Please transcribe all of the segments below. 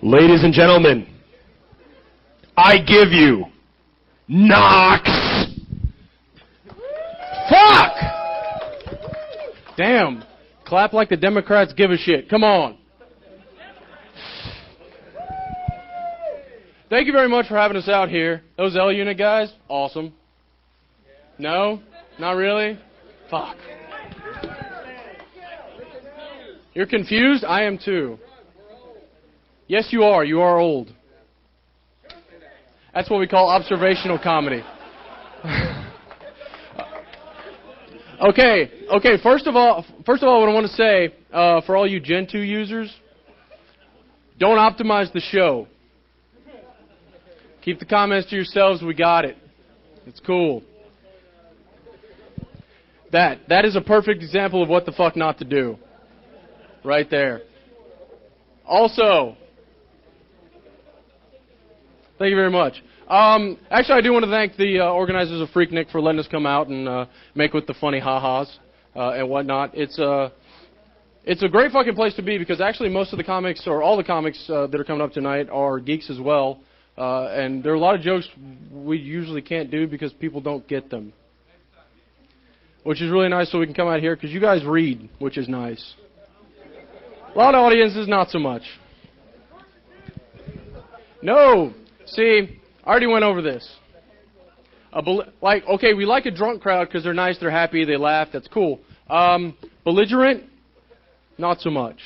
Ladies and gentlemen, I give you Nox. Fuck! Damn. Clap like the Democrats give a shit. Come on. Thank you very much for having us out here. Those L unit guys, awesome. No? Not really? Fuck. You're confused? I am too. Yes, you are. You are old. That's what we call observational comedy. Okay. First of all, what I want to say for all you Gen 2 users, don't optimize the show. Keep the comments to yourselves. We got it. It's cool. That is a perfect example of what the fuck not to do. Right there. Also, thank you very much. Actually, I do want to thank the organizers of PhreakNIC for letting us come out and make with the funny ha-has and whatnot. It's a great fucking place to be because actually most of the comics, or all the comics that are coming up tonight are geeks as well. And there are a lot of jokes we usually can't do because people don't get them. Which is really nice, so we can come out here because you guys read, which is nice. A lot of audiences, not so much. No! See, I already went over this. Okay, we like a drunk crowd because they're nice, they're happy, they laugh, that's cool. Belligerent? Not so much.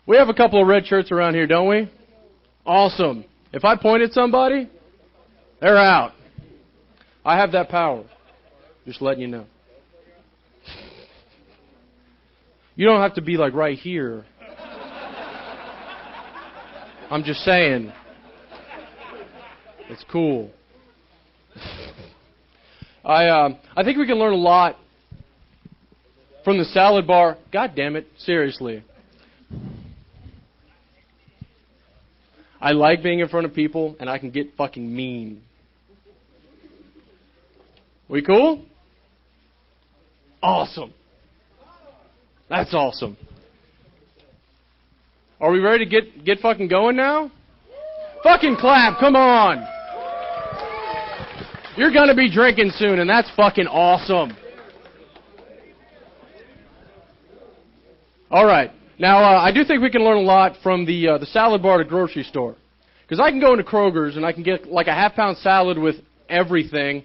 We have a couple of red shirts around here, don't we? Awesome. If I point at somebody, they're out. I have that power. Just letting you know. You don't have to be like right here. I'm just saying. It's cool. I think we can learn a lot from the salad bar. God damn it, seriously. I like being in front of people, and I can get fucking mean. We cool? Awesome. That's awesome. Are we ready to get fucking going now? Fucking clap, come on. You're gonna be drinking soon, and that's fucking awesome. Alright, now I do think we can learn a lot from the salad bar at a grocery store. Because I can go into Kroger's and I can get like a half-pound salad with everything,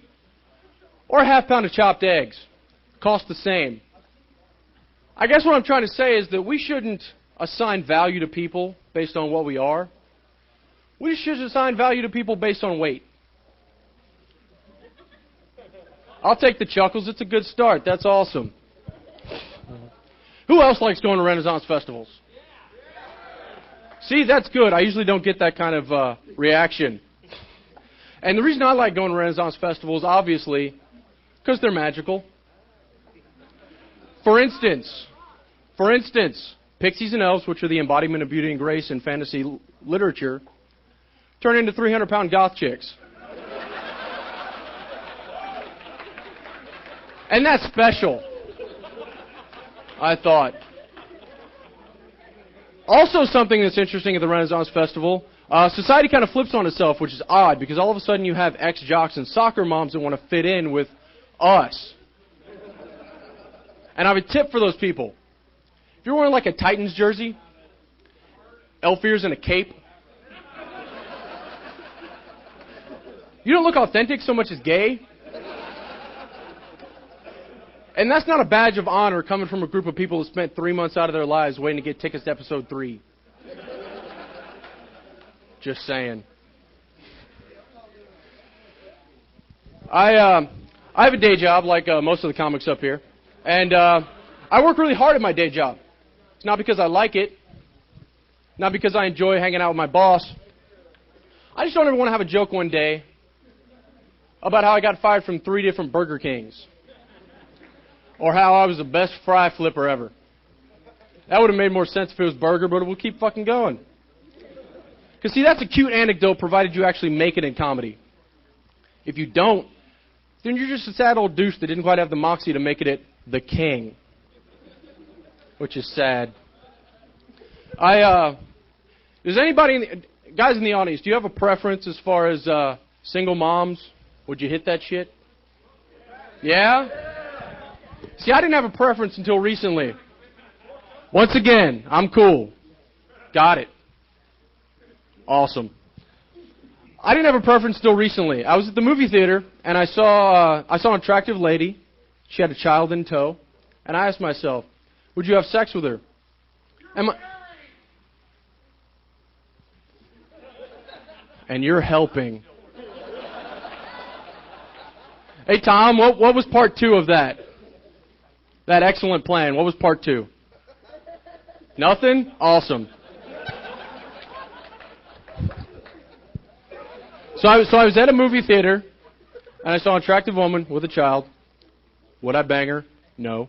or a half-pound of chopped eggs. Cost the same. I guess what I'm trying to say is that we shouldn't assign value to people based on what we are. We should assign value to people based on weight. I'll take the chuckles. It's a good start. That's awesome. Who else likes going to Renaissance festivals? See, that's good. I usually don't get that kind of reaction. And the reason I like going to Renaissance festivals, obviously, because they're magical. For instance, pixies and elves, which are the embodiment of beauty and grace in fantasy literature, turn into 300-pound goth chicks. And that's special, I thought. Also something that's interesting at the Renaissance Festival, society kind of flips on itself, which is odd, because all of a sudden you have ex-jocks and soccer moms that want to fit in with us. And I have a tip for those people. If you're wearing like a Titans jersey, elf ears and a cape, you don't look authentic so much as gay. And that's not a badge of honor coming from a group of people who spent 3 months out of their lives waiting to get tickets to episode 3. Just saying. I have a day job like most of the comics up here. And I work really hard at my day job. It's not because I like it. Not because I enjoy hanging out with my boss. I just don't ever want to have a joke one day about how I got fired from 3 different Burger Kings. Or how I was the best fry flipper ever. That would have made more sense if it was burger, but we'll keep fucking going. Because see, that's a cute anecdote provided you actually make it in comedy. If you don't, then you're just a sad old douche that didn't quite have the moxie to make it the king. Which is sad. Does anybody, guys in the audience, do you have a preference as far as single moms? Would you hit that shit? Yeah? See, I didn't have a preference until recently. Once again, I'm cool. Got it. Awesome. I didn't have a preference until recently. I was at the movie theater, and I saw an attractive lady. She had a child in tow. And I asked myself, would you have sex with her? And you're helping. Hey, Tom, what was part 2 of that? That excellent plan. What was part 2? Nothing? Awesome. So I was at a movie theater, and I saw an attractive woman with a child. Would I bang her? No.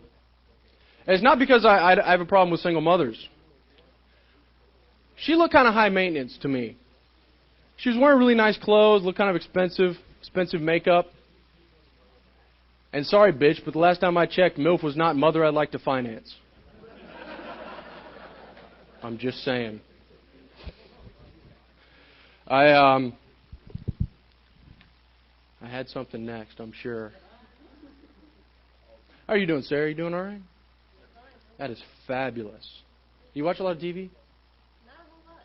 And it's not because I have a problem with single mothers. She looked kind of high maintenance to me. She was wearing really nice clothes, looked kind of expensive makeup. And sorry, bitch, but the last time I checked, MILF was not mother I'd like to finance. I'm just saying. I had something next, I'm sure. How are you doing, Sarah? You doing all right? That is fabulous. You watch a lot of TV?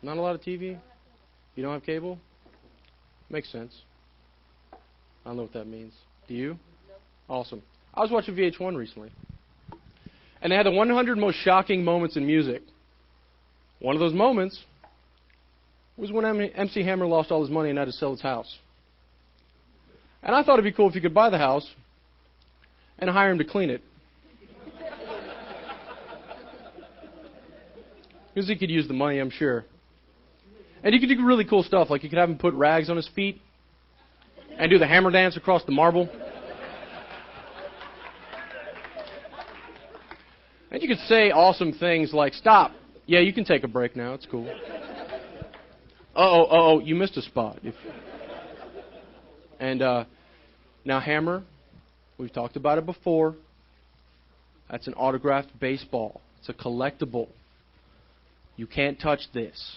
Not a lot of TV? You don't have cable? Makes sense. I don't know what that means. Do you? Awesome. I was watching VH1 recently. And they had the 100 most shocking moments in music. One of those moments was when MC Hammer lost all his money and had to sell his house. And I thought it'd be cool if you could buy the house and hire him to clean it. Because he could use the money, I'm sure. And you could do really cool stuff, like you could have him put rags on his feet and do the hammer dance across the marble. And you could say awesome things like, stop. Yeah, you can take a break now. It's cool. Uh-oh, you missed a spot. And now Hammer, we've talked about it before. That's an autographed baseball. It's a collectible. You can't touch this.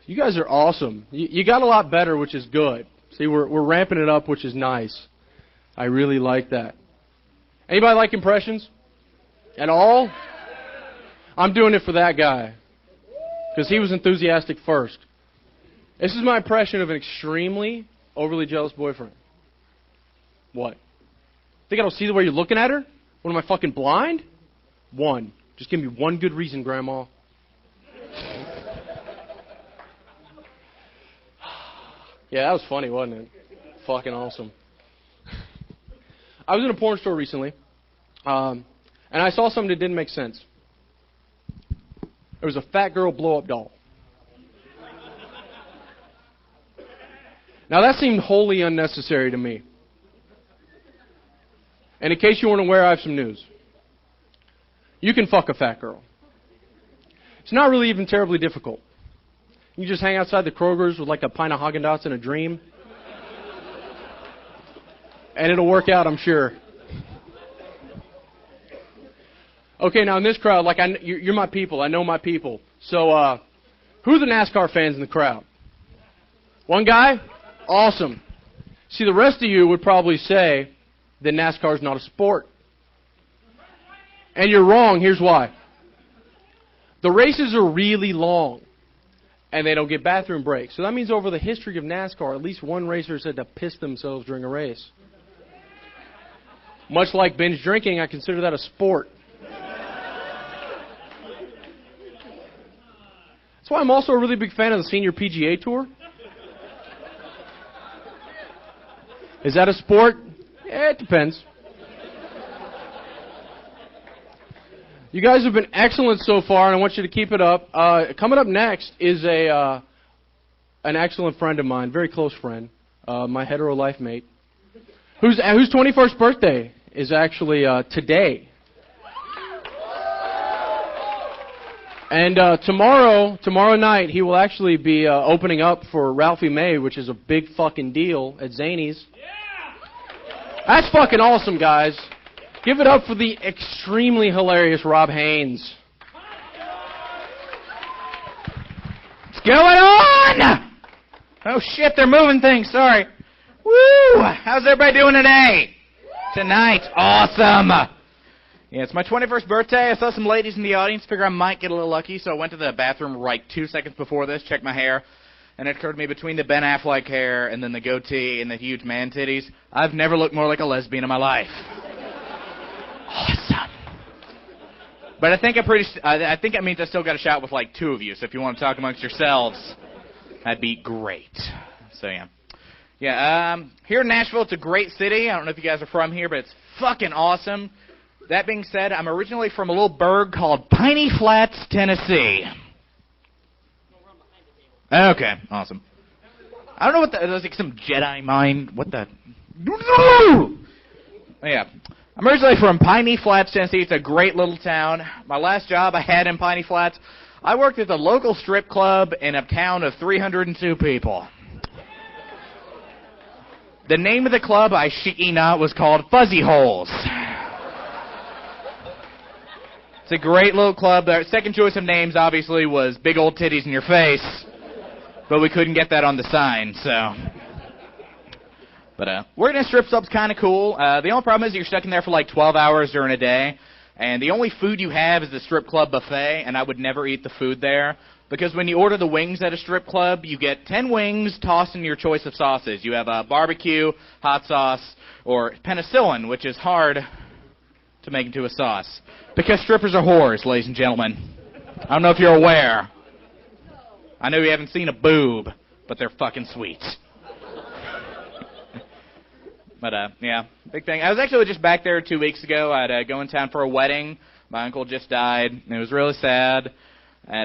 You guys are awesome. You got a lot better, which is good. See, we're ramping it up, which is nice. I really like that. Anybody like impressions? At all? I'm doing it for that guy. Because he was enthusiastic first. This is my impression of an extremely overly jealous boyfriend. What? Think I don't see the way you're looking at her? What, am I fucking blind? One. Just give me one good reason, Grandma. Yeah, that was funny, wasn't it? Fucking awesome. I was in a porn store recently, and I saw something that didn't make sense. There was a fat girl blow-up doll. Now, that seemed wholly unnecessary to me. And in case you weren't aware, I have some news. You can fuck a fat girl. It's not really even terribly difficult. You just hang outside the Kroger's with like a pint of Haagen-Dazs and a dream. And it'll work out, I'm sure. Okay, now in this crowd, like you're my people. I know my people. So, who are the NASCAR fans in the crowd? One guy? Awesome. See, the rest of you would probably say that NASCAR is not a sport. And you're wrong. Here's why. The races are really long, and they don't get bathroom breaks. So that means over the history of NASCAR, at least one racer has had to piss themselves during a race. Much like binge drinking, I consider that a sport. That's why I'm also a really big fan of the Senior PGA Tour. Is that a sport? Yeah, it depends. You guys have been excellent so far, and I want you to keep it up. Coming up next is an excellent friend of mine, very close friend, my hetero life mate, whose 21st birthday is actually today. And tomorrow night, he will actually be opening up for Ralphie May, which is a big fucking deal at Zany's. That's fucking awesome, guys. Give it up for the extremely hilarious Rob Haynes. What's going on? Oh shit, they're moving things, sorry. Woo! How's everybody doing today? Tonight, awesome. Yeah, it's my 21st birthday. I saw some ladies in the audience, figure I might get a little lucky, so I went to the bathroom like 2 seconds before this, checked my hair, and it occurred to me between the Ben Affleck hair and then the goatee and the huge man titties, I've never looked more like a lesbian in my life. Awesome. But I think that means I still got a shot with like 2 of you, so if you want to talk amongst yourselves, that'd be great. So yeah. Yeah, here in Nashville, it's a great city. I don't know if you guys are from here, but it's fucking awesome. That being said, I'm originally from a little burg called Piney Flats, Tennessee. Okay, awesome. I don't know what that was, like some Jedi mind. What the? Yeah. I'm originally from Piney Flats, Tennessee. It's a great little town. My last job I had in Piney Flats, I worked at the local strip club in a town of 302 people. The name of the club, I shit ye not, was called Fuzzy Holes. It's a great little club. Their second choice of names, obviously, was Big Old Titties in Your Face, but we couldn't get that on the sign, so. But working in a strip club's kind of cool. The only problem is you're stuck in there for like 12 hours during a day, and the only food you have is the strip club buffet, and I would never eat the food there. Because when you order the wings at a strip club, you get 10 wings tossed in your choice of sauces. You have barbecue, hot sauce, or penicillin, which is hard to make into a sauce. Because strippers are whores, ladies and gentlemen. I don't know if you're aware. I know you haven't seen a boob, but they're fucking sweet. But, yeah, big thing. I was actually just back there 2 weeks ago. I had to go in town for a wedding. My uncle just died, and it was really sad.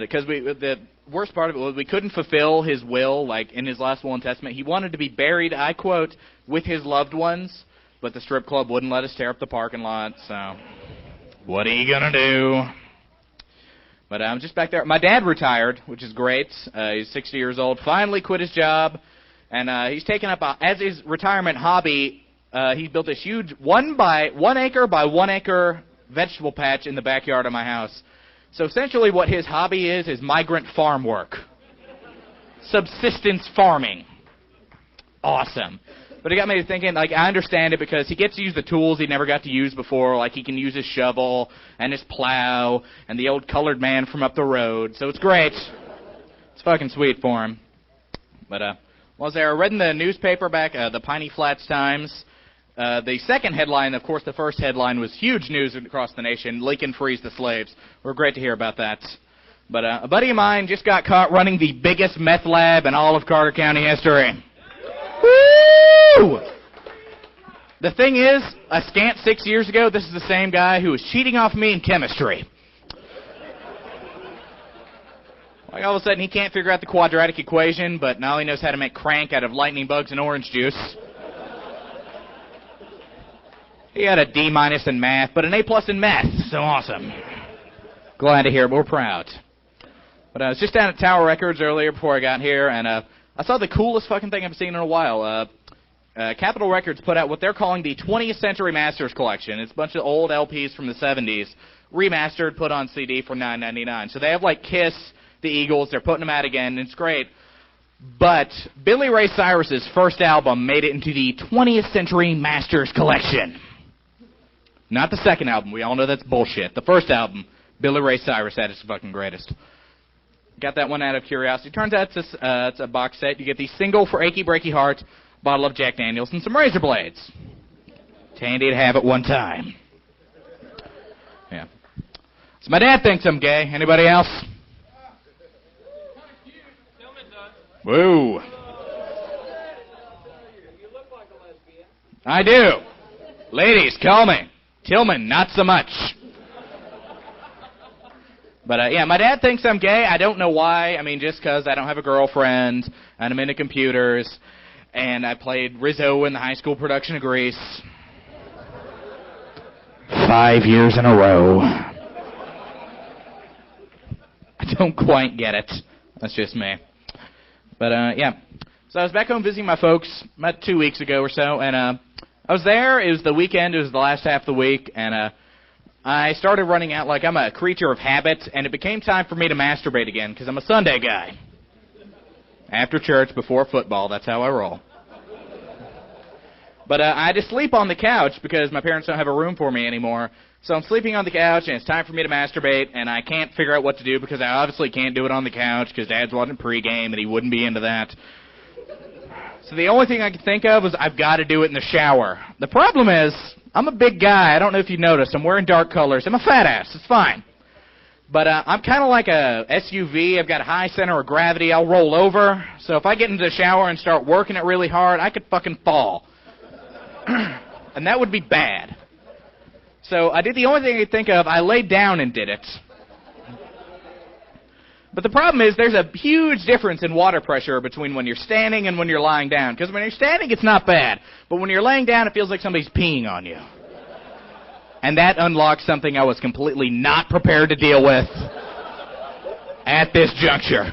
Because the worst part of it was we couldn't fulfill his will, like in his last will and testament. He wanted to be buried, I quote, with his loved ones, but the strip club wouldn't let us tear up the parking lot, so what are you going to do? But I'm just back there. My dad retired, which is great. He's 60 years old, finally quit his job, and he's taken up, as his retirement hobby, he built this huge 1 acre by 1 acre vegetable patch in the backyard of my house. So essentially what his hobby is migrant farm work. Subsistence farming. Awesome. But it got me to thinking, like, I understand it because he gets to use the tools he never got to use before. Like, he can use his shovel and his plow and the old colored man from up the road. So it's great. It's fucking sweet for him. But, was there, I read in the newspaper back, the Piney Flats Times, the second headline, of course, the first headline was huge news across the nation. Lincoln frees the slaves. We're great to hear about that. But a buddy of mine just got caught running the biggest meth lab in all of Carter County history. Woo! The thing is, a scant 6 years ago, this is the same guy who was cheating off me in chemistry. Like all of a sudden, he can't figure out the quadratic equation, but now he knows how to make crank out of lightning bugs and orange juice. He had a D- in math, but an A+ in math. So awesome. Glad to hear it. We're proud. But I was just down at Tower Records earlier before I got here, and I saw the coolest fucking thing I've seen in a while. Capitol Records put out what they're calling the 20th Century Masters Collection. It's a bunch of old LPs from the 70s, remastered, put on CD for $9.99. So they have, like, Kiss, the Eagles. They're putting them out again, and it's great. But Billy Ray Cyrus's first album made it into the 20th Century Masters Collection. Not the second album. We all know that's bullshit. The first album, Billy Ray Cyrus at his fucking greatest. Got that one out of curiosity. Turns out it's a box set. You get the single for Achy Breaky Heart, bottle of Jack Daniels, and some razor blades. It's handy to have at one time. Yeah. So my dad thinks I'm gay. Anybody else? Woo. I do. Ladies, call me. Tillman, not so much. But, yeah, my dad thinks I'm gay. I don't know why. I mean, just because I don't have a girlfriend, and I'm into computers, and I played Rizzo in the high school production of Grease. 5 years in a row. I don't quite get it. That's just me. But, yeah. So I was back home visiting my folks about 2 weeks ago or so, and I was there. It was the weekend. It was the last half of the week, and I started running out like I'm a creature of habit, and it became time for me to masturbate again because I'm a Sunday guy. After church, before football, that's how I roll. But I had to sleep on the couch because my parents don't have a room for me anymore. So I'm sleeping on the couch, and it's time for me to masturbate, and I can't figure out what to do because I obviously can't do it on the couch because Dad's watching pregame, and he wouldn't be into that. So the only thing I could think of was I've got to do it in the shower. The problem is I'm a big guy. I don't know if you noticed. I'm wearing dark colors. I'm a fat ass. It's fine. But I'm kind of like a SUV. I've got a high center of gravity. I'll roll over. So if I get into the shower and start working it really hard, I could fucking fall. And that would be bad. So I did the only thing I could think of. I laid down and did it. But the problem is there's a huge difference in water pressure between when you're standing and when you're lying down. Because when you're standing, it's not bad. But when you're laying down, it feels like somebody's peeing on you. And that unlocked something I was completely not prepared to deal with at this juncture.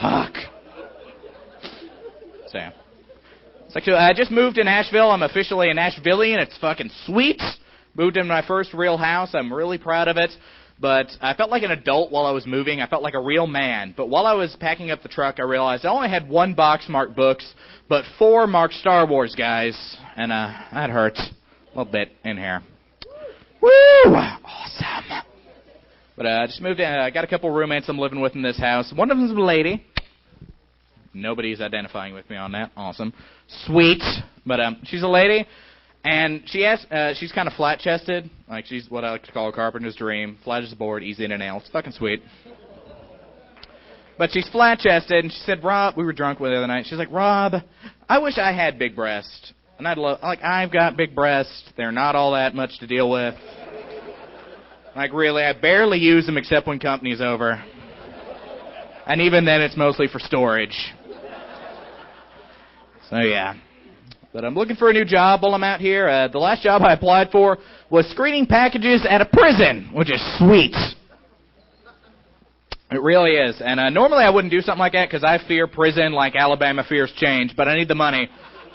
Fuck. So I just moved to Nashville. I'm officially a Nashvillian. It's fucking sweet. Moved in my first real house. I'm really proud of it. But I felt like an adult while I was moving. I felt like a real man. But while I was packing up the truck, I realized I only had 1 box marked books, but 4 marked Star Wars guys. And that hurts a little bit in here. Woo! Awesome. But I just moved in. I got a couple roommates I'm living with in this house. One of them's a lady. Nobody's identifying with me on that. Awesome. Sweet. But she's a lady. And she has, she's kind of flat-chested. Like, she's what I like to call a carpenter's dream. Flat as a board, easy in a nail. It's fucking sweet. But she's flat-chested, and she said, Rob, we were drunk with her the other night. She's like, Rob, I wish I had big breasts. And I've got big breasts. They're not all that much to deal with. Like, really, I barely use them except when company's over. And even then, it's mostly for storage. So, yeah. But I'm looking for a new job while I'm out here. The last job I applied for was screening packages at a prison, which is sweet. It really is. And normally I wouldn't do something like that because I fear prison like Alabama fears change, but I need the money,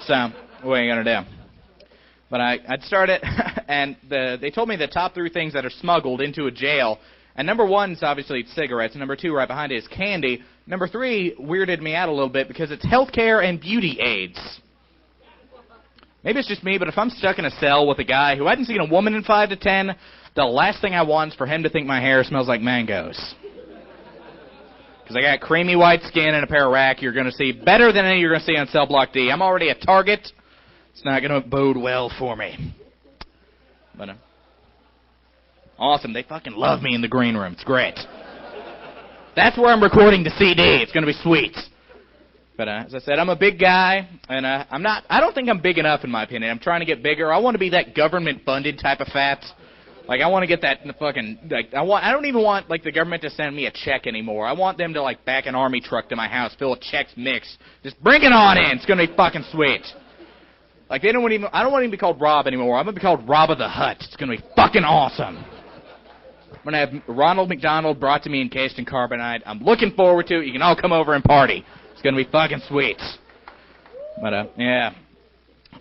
so what are you going to do? But I'd start it, and they told me the top 3 things that are smuggled into a jail. And number 1 is obviously cigarettes. Number 2 right behind it is candy. Number 3 weirded me out a little bit because it's healthcare and beauty aids. Maybe it's just me, but if I'm stuck in a cell with a guy who hadn't seen a woman in 5 to 10, the last thing I want is for him to think my hair smells like mangoes. Because I got creamy white skin and a pair of rack you're going to see better than any you're going to see on Cell Block D. I'm already a target. It's not going to bode well for me. But awesome. They fucking love me in the green room. It's great. That's where I'm recording the CD. It's going to be sweet. But as I said, I'm a big guy, and I don't think I'm big enough in my opinion. I'm trying to get bigger. I want to be that government-funded type of fat. Like, I want to get that fucking, like, I don't even want, like, the government to send me a check anymore. I want them to, like, back an army truck to my house, fill with checks mixed. Just bring it on in. It's going to be fucking sweet. Like, I don't want to even be called Rob anymore. I'm going to be called Rob of the Hutt. It's going to be fucking awesome. I'm going to have Ronald McDonald brought to me encased in carbonite. I'm looking forward to it. You can all come over and party. It's going to be fucking sweet. But, yeah.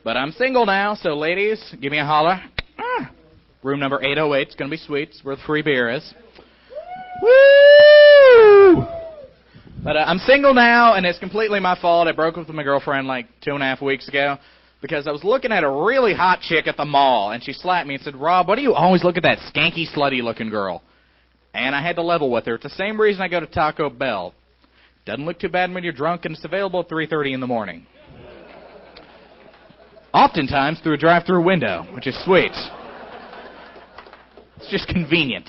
But I'm single now, so ladies, give me a holler. Room number 808. It's going to be sweet. It's where the free beer is. Woo! But I'm single now, and it's completely my fault. I broke up with my girlfriend like 2.5 weeks ago because I was looking at a really hot chick at the mall, and she slapped me and said, Rob, why do you always look at that skanky, slutty-looking girl? And I had to level with her. It's the same reason I go to Taco Bell. Doesn't look too bad when you're drunk, and it's available at 3:30 in the morning. Oftentimes through a drive-through window, which is sweet. It's just convenient.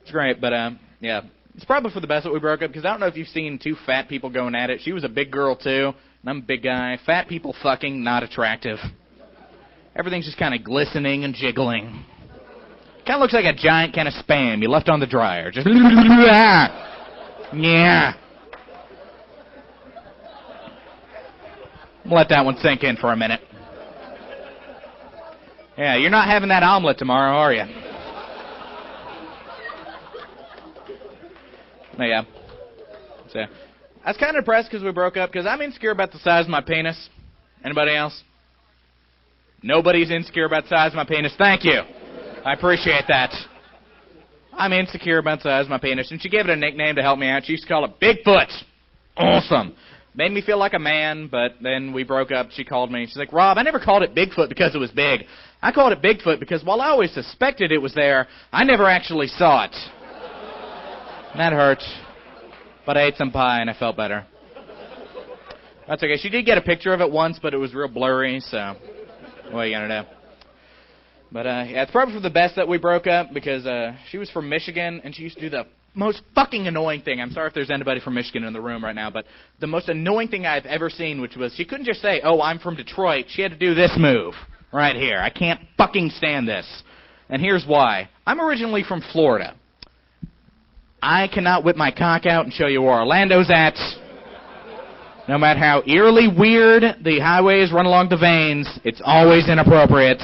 It's great, but, yeah. It's probably for the best that we broke up, because I don't know if you've seen 2 fat people going at it. She was a big girl, too, and I'm a big guy. Fat people fucking not attractive. Everything's just kind of glistening and jiggling. Kind of looks like a giant can of Spam you left on the dryer. Just, yeah. Let that one sink in for a minute. Yeah, you're not having that omelet tomorrow, are you? Yeah. So, I was kind of depressed because we broke up because I'm insecure about the size of my penis. Anybody else? Nobody's insecure about the size of my penis. Thank you. I appreciate that. I'm insecure about the size of my penis, and she gave it a nickname to help me out. She used to call it Bigfoot. Awesome. Made me feel like a man, but then we broke up. She called me. She's like, Rob, I never called it Bigfoot because it was big. I called it Bigfoot because while I always suspected it was there, I never actually saw it. And that hurt. But I ate some pie, and I felt better. That's okay. She did get a picture of it once, but it was real blurry, so what are you going to do? But, yeah, it's probably for the best that we broke up because she was from Michigan, and she used to do the most fucking annoying thing. I'm sorry if there's anybody from Michigan in the room right now, but the most annoying thing I've ever seen, which was she couldn't just say, oh, I'm from Detroit. She had to do this move right here. I can't fucking stand this. And here's why. I'm originally from Florida. I cannot whip my cock out and show you where Orlando's at. No matter how eerily weird the highways run along the veins, it's always inappropriate.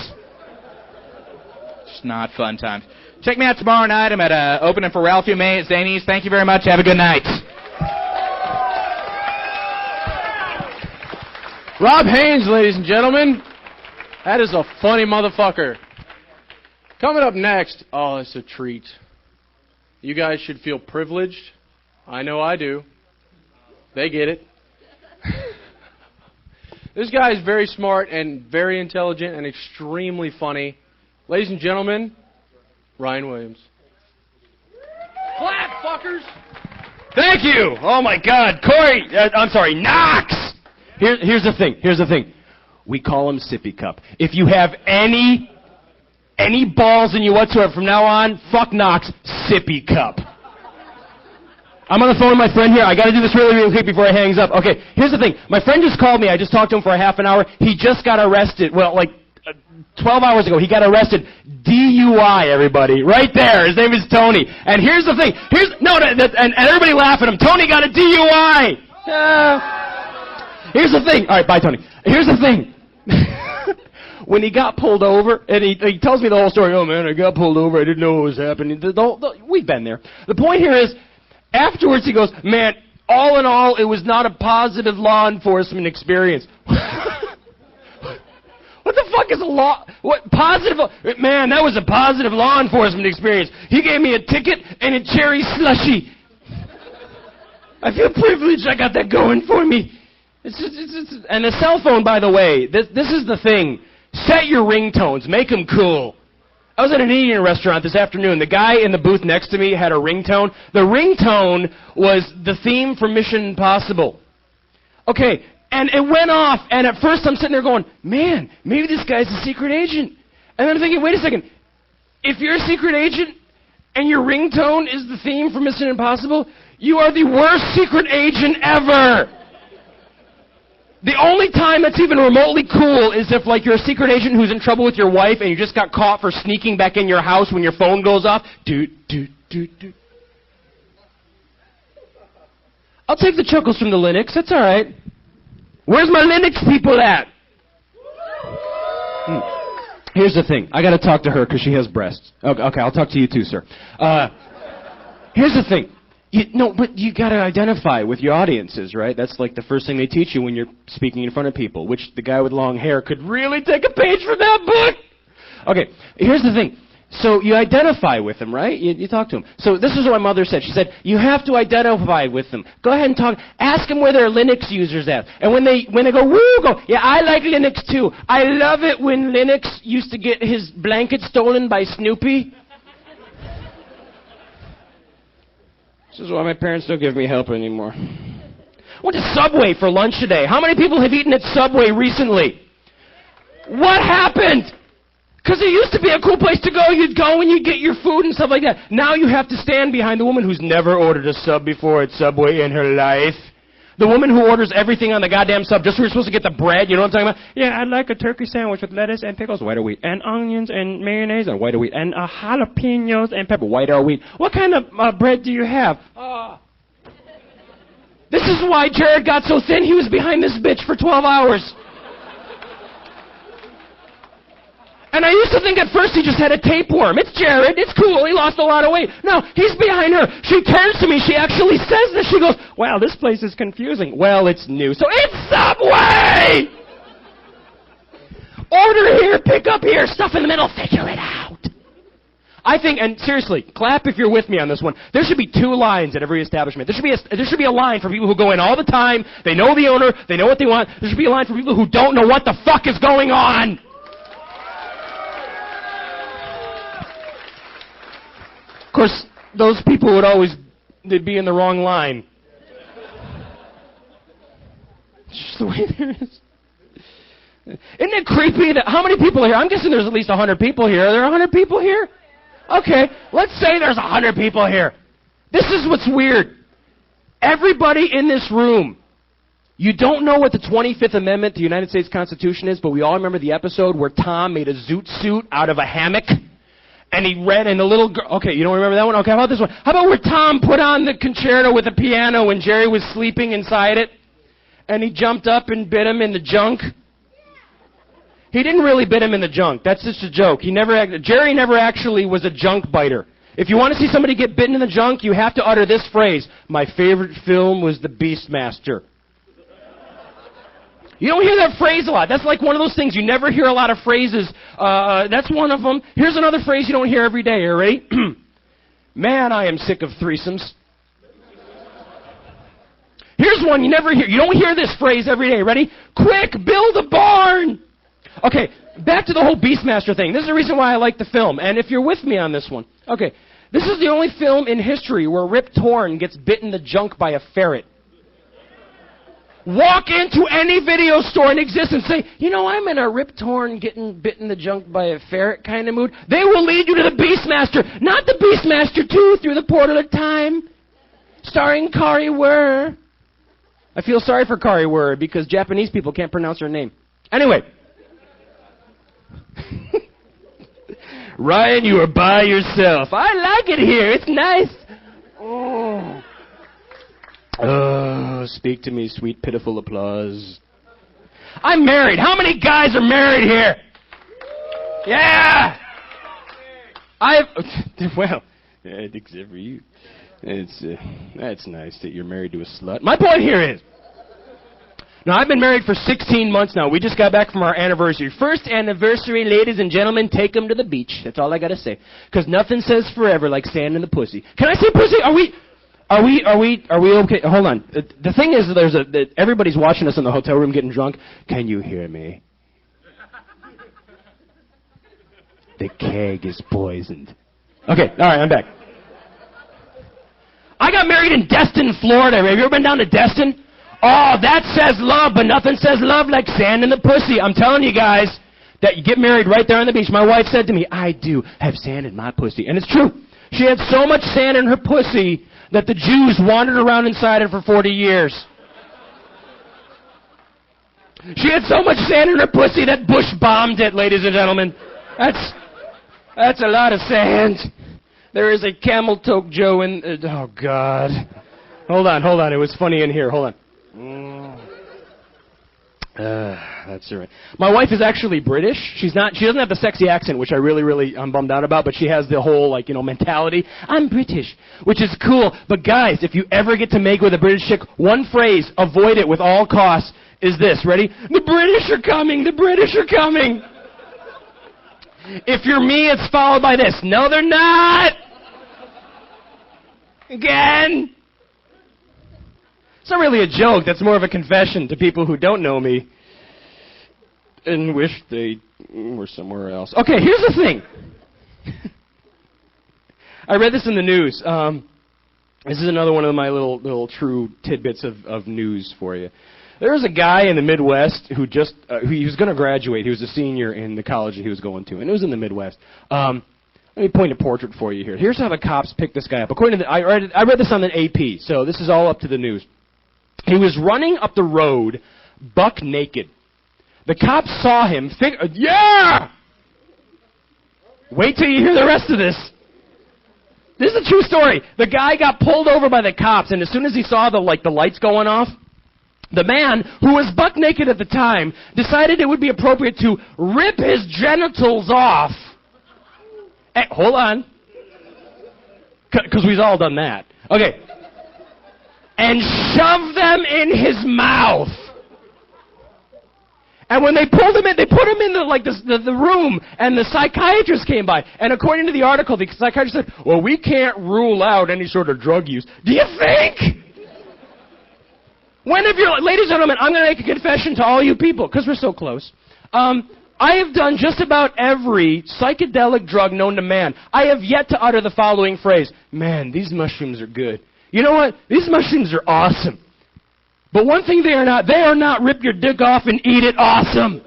It's not fun times. Check me out tomorrow night. I'm at opening for Ralphie May at Zanies. Thank you very much. Have a good night. Rob Haynes, ladies and gentlemen. That is a funny motherfucker. Coming up next, oh, it's a treat. You guys should feel privileged. I know I do. They get it. This guy is very smart and very intelligent and extremely funny. Ladies and gentlemen, Ryan Williams. Clap, fuckers! Thank you! Oh my God, Corey, I'm sorry, Knox! Here's the thing. We call him Sippy Cup. If you have any balls in you whatsoever from now on, fuck Knox, Sippy Cup. I'm on the phone with my friend here. I got to do this really, really quick before he hangs up. Okay, here's the thing. My friend just called me. I just talked to him for a half an hour. He just got arrested. Well, like 12 hours ago, he got arrested. DUI, everybody. Right there. His name is Tony. And here's the thing. And everybody laugh at him. Tony got a DUI. Here's the thing. All right, bye, Tony. Here's the thing. When he got pulled over, and he tells me the whole story. Oh, man, I got pulled over. I didn't know what was happening. We've been there. The point here is, afterwards he goes, man, all in all, it was not a positive law enforcement experience. What the fuck is a law? What positive? Man, that was a positive law enforcement experience. He gave me a ticket and a cherry slushy. I feel privileged. I got that going for me. And the cell phone, by the way, this is the thing. Set your ringtones. Make them cool. I was at an Indian restaurant this afternoon. The guy in the booth next to me had a ringtone. The ringtone was the theme from Mission Impossible. Okay, and it went off, and at first I'm sitting there going, man, maybe this guy's a secret agent. And then I'm thinking, wait a second. If you're a secret agent and your ringtone is the theme from Mission Impossible, you are the worst secret agent ever. The only time that's even remotely cool is if, like, you're a secret agent who's in trouble with your wife and you just got caught for sneaking back in your house when your phone goes off. Doot, doot, doot, doot. I'll take the chuckles from the Linux. That's all right. Where's my Linux people at? Here's the thing. I got to talk to her because she has breasts. Okay, I'll talk to you too, sir. Here's the thing. But you got to identify with your audiences, right? That's like the first thing they teach you when you're speaking in front of people, which the guy with long hair could really take a page from that book. Okay, here's the thing. So you identify with them, right? You talk to them. So this is what my mother said. She said, you have to identify with them. Go ahead and talk. Ask them where their Linux users at. And when they go, woo, go, yeah, I like Linux too. I love it when Linux used to get his blanket stolen by Snoopy. This is why my parents don't give me help anymore. I went to Subway for lunch today. How many people have eaten at Subway recently? What happened? Because it used to be a cool place to go. You'd go and you'd get your food and stuff like that. Now you have to stand behind the woman who's never ordered a sub before at Subway in her life. The woman who orders everything on the goddamn sub just so you're supposed to get the bread. You know what I'm talking about? Yeah, I'd like a turkey sandwich with lettuce and pickles, white or wheat, and onions and mayonnaise and white or wheat, and jalapenos and pepper, white or wheat. What kind of bread do you have? This is why Jared got so thin. He was behind this bitch for 12 hours. And I used to think at first he just had a tapeworm. It's Jared. It's cool. He lost a lot of weight. No, he's behind her. She turns to me. She actually says this. She goes, wow, this place is confusing. Well, it's new. So it's Subway! Order here, pick up here, stuff in the middle, figure it out. I think, and seriously, clap if you're with me on this one. There should be 2 lines at every establishment. There should be a line for people who go in all the time. They know the owner. They know what they want. There should be a line for people who don't know what the fuck is going on. Of course, those people they'd be in the wrong line. It's just the way there is. Isn't it creepy that, how many people are here? I'm guessing there's at least 100 people here. Are there 100 people here? Okay, let's say there's 100 people here. This is what's weird. Everybody in this room, you don't know what the 25th Amendment to the United States Constitution is, but we all remember the episode where Tom made a zoot suit out of a hammock, and he read, and the little girl, okay, you don't remember that one? Okay, how about this one? How about where Tom put on the concerto with the piano when Jerry was sleeping inside it, and he jumped up and bit him in the junk? He didn't really bit him in the junk. That's just a joke. Jerry never actually was a junk biter. If you want to see somebody get bitten in the junk, you have to utter this phrase: my favorite film was The Beastmaster. You don't hear that phrase a lot. That's like one of those things. You never hear a lot of phrases. That's one of them. Here's another phrase you don't hear every day. Are you ready? Man, I am sick of threesomes. Here's one you never hear. You don't hear this phrase every day. Ready? Quick, build a barn. Okay, back to the whole Beastmaster thing. This is the reason why I like the film, and if you're with me on this one. Okay, this is the only film in history where Rip Torn gets bitten in the junk by a ferret. Walk into any video store in existence and say, you know, I'm in a Rip Torn getting bitten in the junk by a ferret kind of mood. They will lead you to the Beastmaster, not the Beastmaster 2 Through the Portal of Time, starring Kari Wurr. I feel sorry for Kari Wurr because Japanese people can't pronounce her name. Anyway. Ryan, you are by yourself. I like it here. It's nice. Oh, speak to me, sweet, pitiful applause. I'm married. How many guys are married here? Yeah. Well, except for you. That's nice that you're married to a slut. My point here is, now, I've been married for 16 months now. We just got back from our anniversary. First anniversary, ladies and gentlemen, take them to the beach. That's all I got to say. Because nothing says forever like sand in the pussy. Can I say pussy? Are we okay? Hold on. The thing is, everybody's watching us in the hotel room getting drunk. Can you hear me? The keg is poisoned. Okay, all right, I'm back. I got married in Destin, Florida. Have you ever been down to Destin? Oh, that says love, but nothing says love like sand in the pussy. I'm telling you guys that you get married right there on the beach. My wife said to me, I do have sand in my pussy. And it's true. She had so much sand in her pussy that the Jews wandered around inside it for 40 years. She had so much sand in her pussy that Bush bombed it, ladies and gentlemen. That's a lot of sand. There is a camel toke Joe in... oh, God. Hold on. It was funny in here. Hold on. That's all right. My wife is actually British. She doesn't have the sexy accent, which I really, I'm bummed out about, but she has the whole, mentality. I'm British, which is cool. But guys, if you ever get to make with a British chick, one phrase, avoid it with all costs, is this. Ready? The British are coming. The British are coming. If you're me, it's followed by this. No, they're not. Again. It's not really a joke. That's more of a confession to people who don't know me and wish they were somewhere else. Okay, here's the thing. I read this in the news. This is another one of my little true tidbits of news for you. There was a guy in the Midwest who he was going to graduate. He was a senior in the college that he was going to, and it was in the Midwest. Let me point a portrait for you here. Here's how the cops picked this guy up. According to I read this on the AP, so this is all up to the news. He was running up the road, buck naked. The cops saw him. Yeah! Wait till you hear the rest of this. This is a true story. The guy got pulled over by the cops, and as soon as he saw the lights going off, the man, who was buck naked at the time, decided it would be appropriate to rip his genitals off. Hold on. Because we've all done that. Okay. And shove them in his mouth. And when they pulled him in, they put him in the room, and the psychiatrist came by. And according to the article, the psychiatrist said, well, we can't rule out any sort of drug use. Do you think? Ladies and gentlemen, I'm going to make a confession to all you people, because we're so close. I have done just about every psychedelic drug known to man. I have yet to utter the following phrase, man, these mushrooms are good. You know what? These mushrooms are awesome. But one thing they are not rip your dick off and eat it awesome.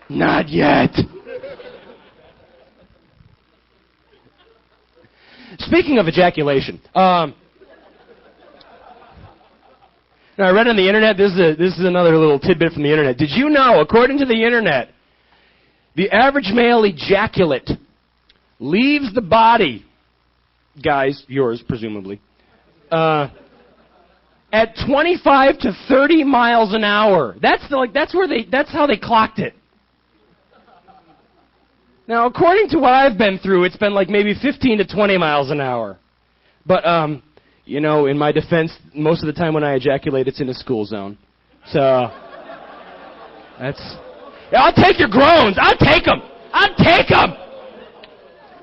Not yet. Speaking of ejaculation, now, I read on the internet, this is another little tidbit from the internet. Did you know, according to the internet, the average male ejaculate leaves the body, guys, yours presumably, at 25 to 30 miles an hour. That's how they clocked it. Now, according to what I've been through, it's been like maybe 15 to 20 miles an hour. But you know, in my defense, most of the time when I ejaculate, it's in a school zone. So, that's... Yeah, I'll take your groans. I'll take them. I'll take them.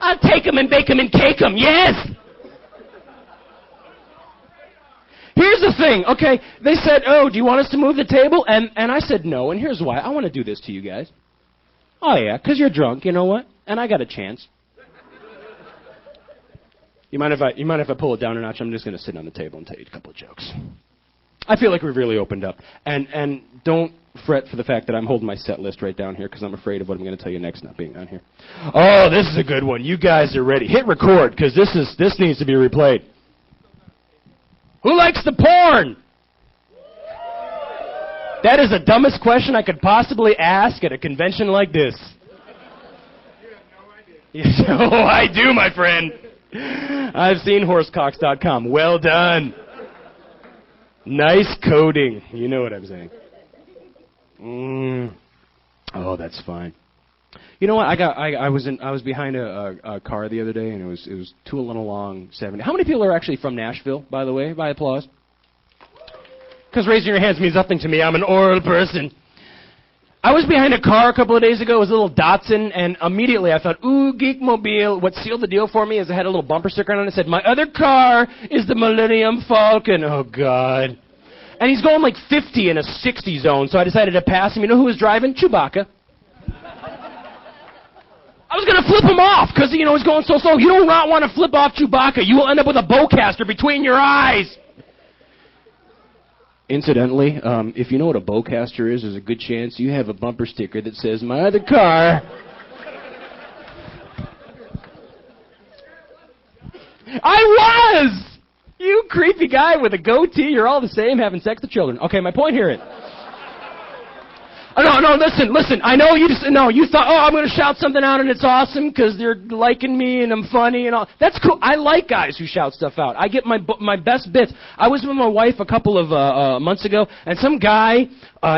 I'll take them and bake them and cake them. Yes! Here's the thing, okay? They said, oh, do you want us to move the table? And I said no, and here's why. I want to do this to you guys. Oh, yeah, because you're drunk, you know what? And I got a chance. You mind if I pull it down a notch? I'm just going to sit on the table and tell you a couple of jokes. I feel like we've really opened up. And don't fret for the fact that I'm holding my set list right down here because I'm afraid of what I'm going to tell you next not being on here. Oh, this is a good one. You guys are ready. Hit record because this needs to be replayed. Who likes the porn? That is the dumbest question I could possibly ask at a convention like this. You have no idea. Oh, I do, my friend. I've seen horsecocks.com. Well done. Nice coding. You know what I'm saying. Oh, that's fine. You know what? I was behind a car the other day, and it was tooling along 70. How many people are actually from Nashville, by the way? By applause. Because raising your hands means nothing to me. I'm an oral person. I was behind a car a couple of days ago. It was a little Datsun, and immediately I thought, ooh, Geekmobile. What sealed the deal for me is it had a little bumper sticker on it that said, my other car is the Millennium Falcon. Oh, God. And he's going like 50 in a 60 zone, so I decided to pass him. You know who was driving? Chewbacca. I was going to flip him off because, you know, he's going so slow. You do not want to flip off Chewbacca. You will end up with a bowcaster between your eyes. Incidentally, if you know what a bowcaster is, there's a good chance you have a bumper sticker that says, my other car. I was! You creepy guy with a goatee, you're all the same having sex with children. Okay, my point here is... No, listen. I know you thought, oh, I'm going to shout something out and it's awesome because they're liking me and I'm funny and all. That's cool. I like guys who shout stuff out. I get my best bits. I was with my wife a couple of months ago, and some guy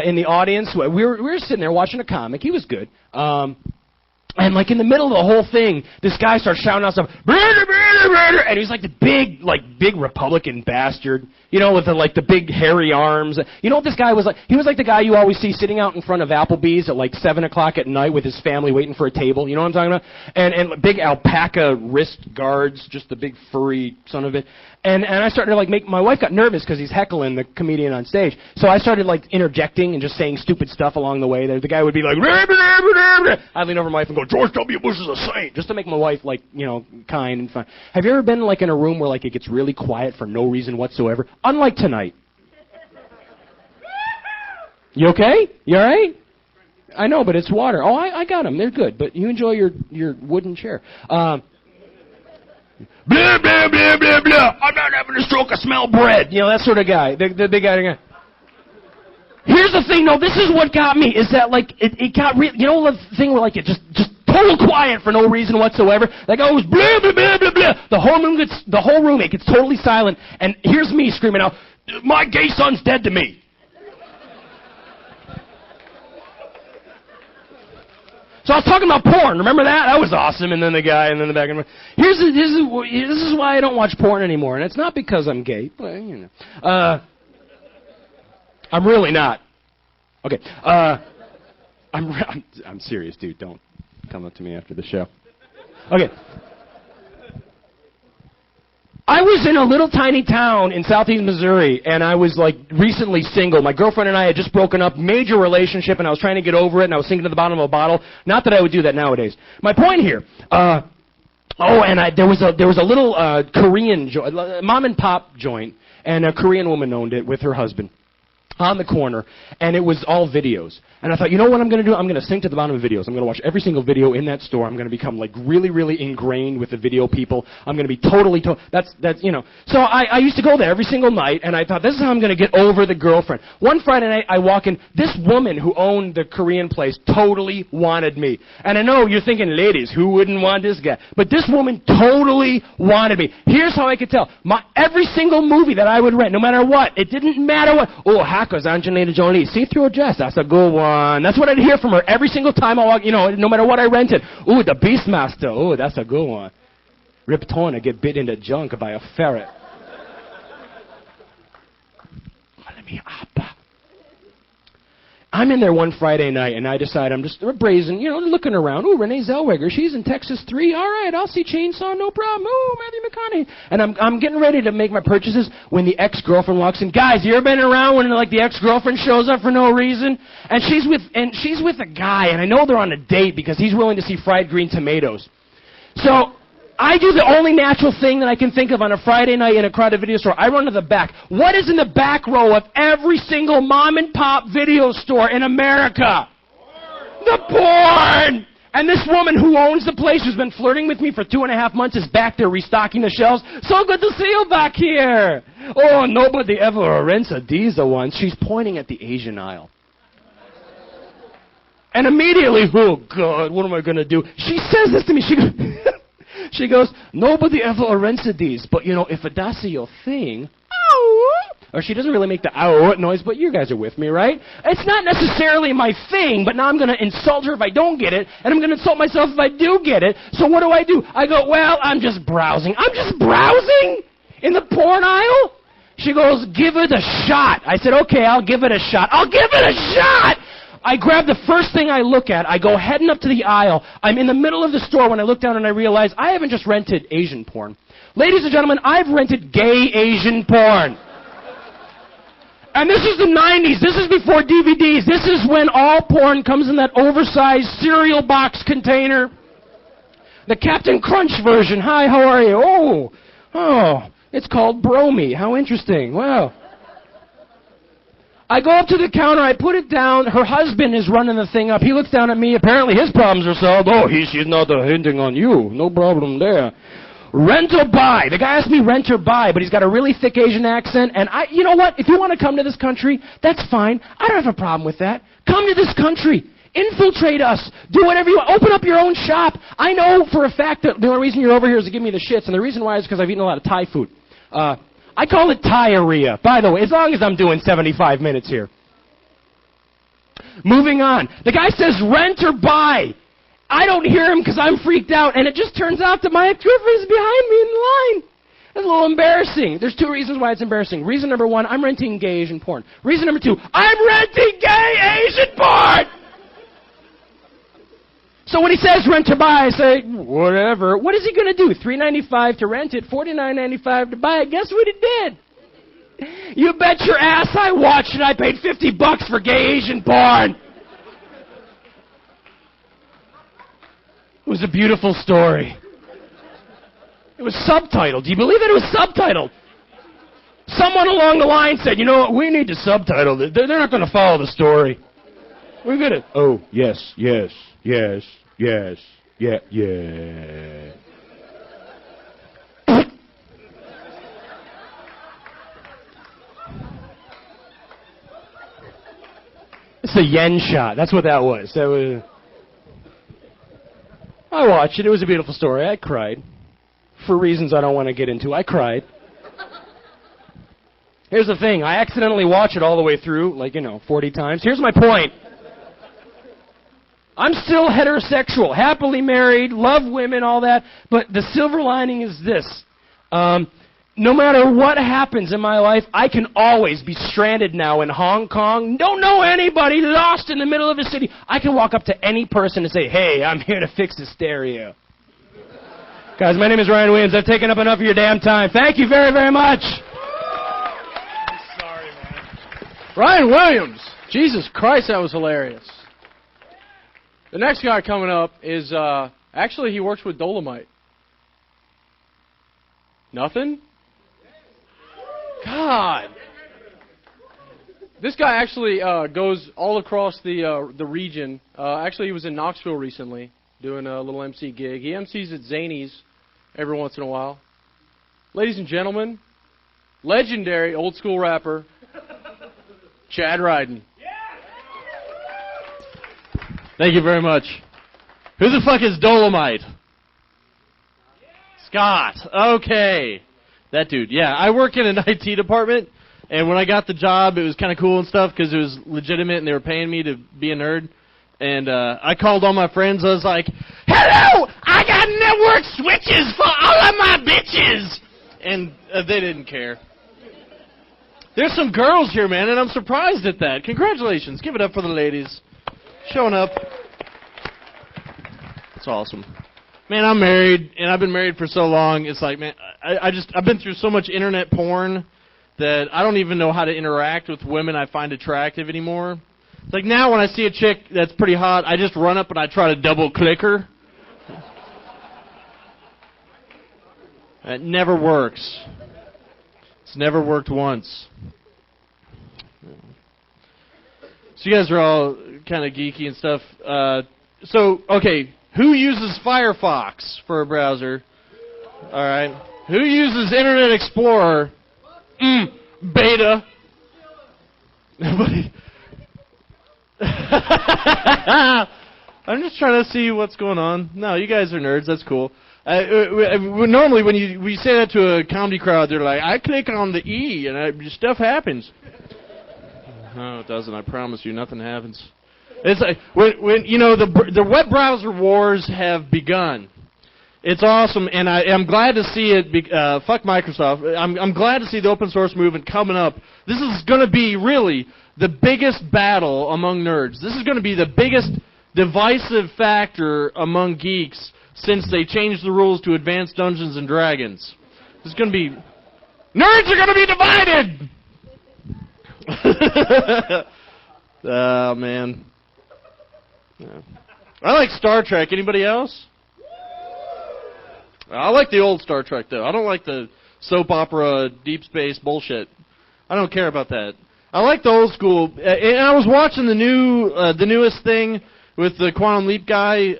in the audience, we were sitting there watching a comic. He was good. And like in the middle of the whole thing, this guy starts shouting out stuff, and he's like the big Republican bastard, you know, with the big hairy arms. You know what this guy was like? He was like the guy you always see sitting out in front of Applebee's at like 7 o'clock at night with his family waiting for a table. You know what I'm talking about? And big alpaca wrist guards, just the big furry son of it. And I started to make my wife got nervous because he's heckling the comedian on stage. So I started interjecting and just saying stupid stuff along the way. The guy would be like, I'd lean over my wife and go, George W. Bush is a saint, just to make my wife kind and fun. Have you ever been in a room where it gets really quiet for no reason whatsoever? Unlike tonight. You okay? You all right? I know, but it's water. Oh, I got them. They're good. But you enjoy your wooden chair. Blah, blah, blah, blah, blah. I'm not having a stroke. I smell bread. You know, that sort of guy. The big guy. Here's the thing, though. This is what got me, is that, it got real. You know the thing where, it just total quiet for no reason whatsoever? It goes blah, blah, blah, blah, blah. The whole room, it gets totally silent. And here's me screaming out, my gay son's dead to me. So I was talking about porn. Remember that? That was awesome. And then the guy, and then the back. This is why I don't watch porn anymore. And it's not because I'm gay, but you know, I'm really not. Okay. I'm serious, dude. Don't come up to me after the show. Okay. I was in a little tiny town in southeast Missouri, and I was, like, recently single. My girlfriend and I had just broken up, major relationship, and I was trying to get over it, and I was sinking to the bottom of a bottle. Not that I would do that nowadays. My point here, there was a little Korean mom and pop joint, and a Korean woman owned it with her husband on the corner, and it was all videos. And I thought, you know what I'm going to do? I'm going to sink to the bottom of videos. I'm going to watch every single video in that store. I'm going to become, like, really, really ingrained with the video people. I'm going to be totally, that's, you know. So I used to go there every single night, and I thought, this is how I'm going to get over the girlfriend. One Friday night, I walk in. This woman who owned the Korean place totally wanted me. And I know you're thinking, ladies, who wouldn't want this guy? But this woman totally wanted me. Here's how I could tell. Every single movie that I would rent, no matter what, it didn't matter what. Oh, Hackers, Angelina Jolie, see-through dress, that's a good one. That's what I'd hear from her every single time I walk, you know, no matter what I rented. Ooh, the Beastmaster. Ooh, that's a good one. Rip Torn, I get bit in the junk by a ferret. Let me up. I'm in there one Friday night, and I decide I'm just brazen, you know, looking around. Ooh, Renee Zellweger, she's in Texas 3. All right, I'll see Chainsaw, no problem. Ooh, Matthew McConaughey. And I'm getting ready to make my purchases when the ex-girlfriend walks in. Guys, you ever been around when, like, the ex-girlfriend shows up for no reason? And she's with a guy, and I know they're on a date because he's willing to see fried green tomatoes. So I do the only natural thing that I can think of on a Friday night in a crowded video store. I run to the back. What is in the back row of every single mom-and-pop video store in America? Porn. The porn! And this woman who owns the place, who's been flirting with me for 2.5 months, is back there restocking the shelves. So good to see you back here. Oh, nobody ever rents a Diesel once. She's pointing at the Asian aisle. And immediately, oh, God, what am I going to do? She says this to me. She goes, nobody ever rented these, but, you know, if that's your thing, ow, or she doesn't really make the ow noise, but you guys are with me, right? It's not necessarily my thing, but now I'm going to insult her if I don't get it, and I'm going to insult myself if I do get it. So what do? I go, well, I'm just browsing. I'm just browsing in the porn aisle? She goes, give it a shot. I said, okay, I'll give it a shot. I'll give it a shot! I grab the first thing I look at. I go heading up to the aisle. I'm in the middle of the store when I look down and I realize I haven't just rented Asian porn. Ladies and gentlemen, I've rented gay Asian porn. And this is the 90s. This is before DVDs. This is when all porn comes in that oversized cereal box container. The Captain Crunch version. Hi, how are you? Oh, it's called Bromy. How interesting. Wow. I go up to the counter, I put it down, her husband is running the thing up. He looks down at me, apparently his problems are solved. Oh, she's not hinting on you. No problem there. Rent or buy. The guy asked me rent or buy, but he's got a really thick Asian accent, and you know what? If you want to come to this country, that's fine. I don't have a problem with that. Come to this country. Infiltrate us. Do whatever you want. Open up your own shop. I know for a fact that the only reason you're over here is to give me the shits, and the reason why is because I've eaten a lot of Thai food. I call it Thai-area, by the way, as long as I'm doing 75 minutes here. Moving on. The guy says rent or buy. I don't hear him because I'm freaked out, and it just turns out that my ex-girlfriend is behind me in line. That's a little embarrassing. There's 2 reasons why it's embarrassing. Reason number 1, I'm renting gay Asian porn. Reason number 2, I'm renting gay Asian porn! So when he says rent or buy, I say, whatever. What is he going to do? $3.95 to rent it, $49.95 to buy it. Guess what he did? You bet your ass I watched it. I paid $50 for gay Asian porn. It was a beautiful story. It was subtitled. Do you believe it? It was subtitled. Someone along the line said, you know what, we need to subtitle it. They're not going to follow the story. We're going to, oh, yes, yes, yes, yes, yeah, yeah. It's a yen shot. That's what that was. I watched it. It was a beautiful story. I cried. For reasons I don't want to get into, I cried. Here's the thing. I accidentally watched it all the way through, 40 times. Here's my point. I'm still heterosexual, happily married, love women, all that. But the silver lining is this. No matter what happens in my life, I can always be stranded now in Hong Kong, don't know anybody, lost in the middle of a city. I can walk up to any person and say, hey, I'm here to fix the stereo. Guys, my name is Ryan Williams. I've taken up enough of your damn time. Thank you very, very much. I'm sorry, man. Ryan Williams. Jesus Christ, that was hilarious. The next guy coming up is, actually, he works with Dolomite. Nothing? God. This guy actually goes all across the region. Actually, he was in Knoxville recently doing a little MC gig. He MCs at Zany's every once in a while. Ladies and gentlemen, legendary old school rapper, Chad Ryden. Thank you very much. Who the fuck is Dolomite? Scott. Okay. That dude. Yeah, I work in an IT department, and when I got the job, it was kind of cool and stuff because it was legitimate and they were paying me to be a nerd. And I called all my friends. I was like, hello, I got network switches for all of my bitches. And they didn't care. There's some girls here, man, and I'm surprised at that. Congratulations. Give it up for the ladies. Showing up. That's awesome. Man, I'm married, and I've been married for so long, it's like, man, I've been through so much internet porn that I don't even know how to interact with women I find attractive anymore. It's like now when I see a chick that's pretty hot, I just run up and I try to double-click her. It never works. It's never worked once. So you guys are all kind of geeky and stuff. Okay. Who uses Firefox for a browser? All right. Who uses Internet Explorer? Beta. Nobody. I'm just trying to see what's going on. No, you guys are nerds. That's cool. Normally, when we say that to a comedy crowd, they're like, I click on the E and stuff happens. No, it doesn't. I promise you, nothing happens. It's like when you know the web browser wars have begun. It's awesome, and I'm glad to see it. Fuck Microsoft. I'm glad to see the open source movement coming up. This is going to be really the biggest battle among nerds. This is going to be the biggest divisive factor among geeks since they changed the rules to Advanced Dungeons and Dragons. This is going to be nerds are going to be divided. Oh man. Yeah. I like Star Trek. Anybody else? I like the old Star Trek, though. I don't like the soap opera, deep space bullshit. I don't care about that. I like the old school. And I was watching the newest thing with the Quantum Leap guy,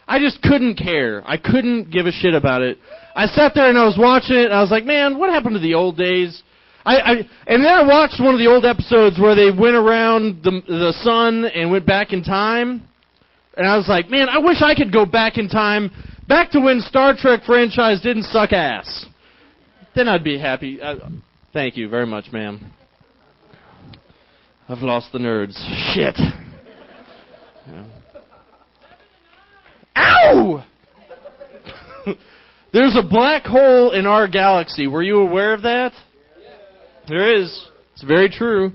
I just couldn't care. I couldn't give a shit about it. I sat there and I was watching it, and I was like, man, what happened to the old days? And then I watched one of the old episodes where they went around the sun and went back in time. And I was like, man, I wish I could go back in time, back to when Star Trek franchise didn't suck ass. Then I'd be happy. Thank you very much, ma'am. I've lost the nerds. Shit. Yeah. Ow! There's a black hole in our galaxy. Were you aware of that? There is. It's very true.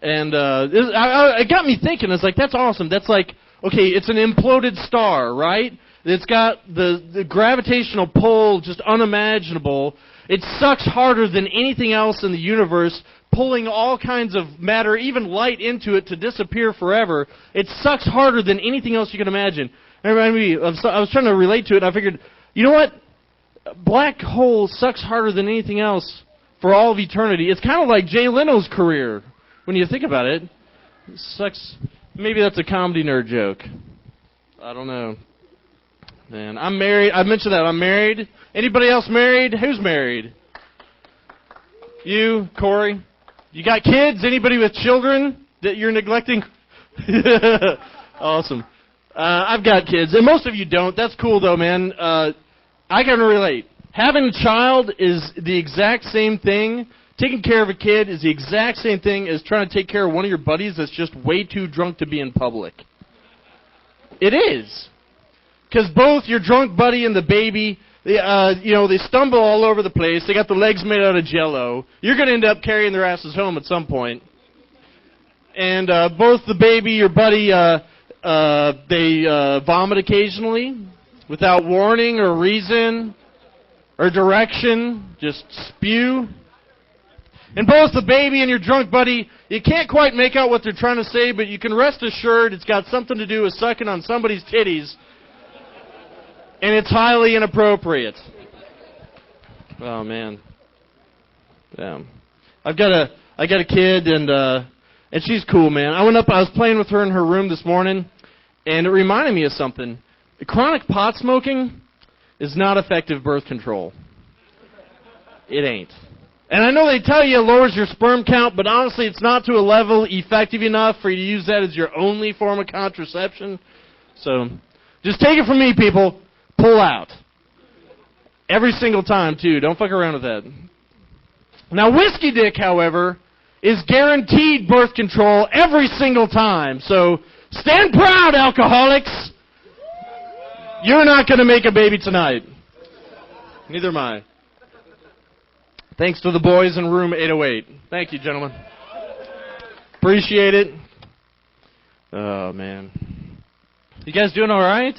And it got me thinking. I was like, that's awesome. That's like, okay, it's an imploded star, right? It's got the gravitational pull just unimaginable. It sucks harder than anything else in the universe, pulling all kinds of matter, even light, into it to disappear forever. It sucks harder than anything else you can imagine. It reminded me I was trying to relate to it, and I figured, you know what? Black hole sucks harder than anything else for all of eternity. It's kind of like Jay Leno's career, when you think about it. It sucks. Maybe that's a comedy nerd joke. I don't know. Man, I'm married. I mentioned that. I'm married. Anybody else married? Who's married? You, Corey? You got kids? Anybody with children that you're neglecting? Awesome. I've got kids, and most of you don't. That's cool, though, man. I can relate. Having a child is the exact same thing. Taking care of a kid is the exact same thing as trying to take care of one of your buddies that's just way too drunk to be in public. It is. Because both your drunk buddy and the baby, they stumble all over the place. They got the legs made out of Jell-O. You're going to end up carrying their asses home at some point. And both the baby, your buddy, they vomit occasionally without warning or reason or direction. Just spew. And both the baby and your drunk buddy, you can't quite make out what they're trying to say, but you can rest assured it's got something to do with sucking on somebody's titties. And it's highly inappropriate. Oh, man. Yeah. I got a kid, and she's cool, man. I was playing with her in her room this morning, and it reminded me of something. Chronic pot smoking is not effective birth control. It ain't. And I know they tell you it lowers your sperm count, but honestly, it's not to a level effective enough for you to use that as your only form of contraception. So, just take it from me, people. Pull out. Every single time, too. Don't fuck around with that. Now, whiskey dick, however, is guaranteed birth control every single time. So, stand proud, alcoholics. You're not going to make a baby tonight. Neither am I. Thanks to the boys in room 808. Thank you, gentlemen. Appreciate it. Oh, man. You guys doing all right?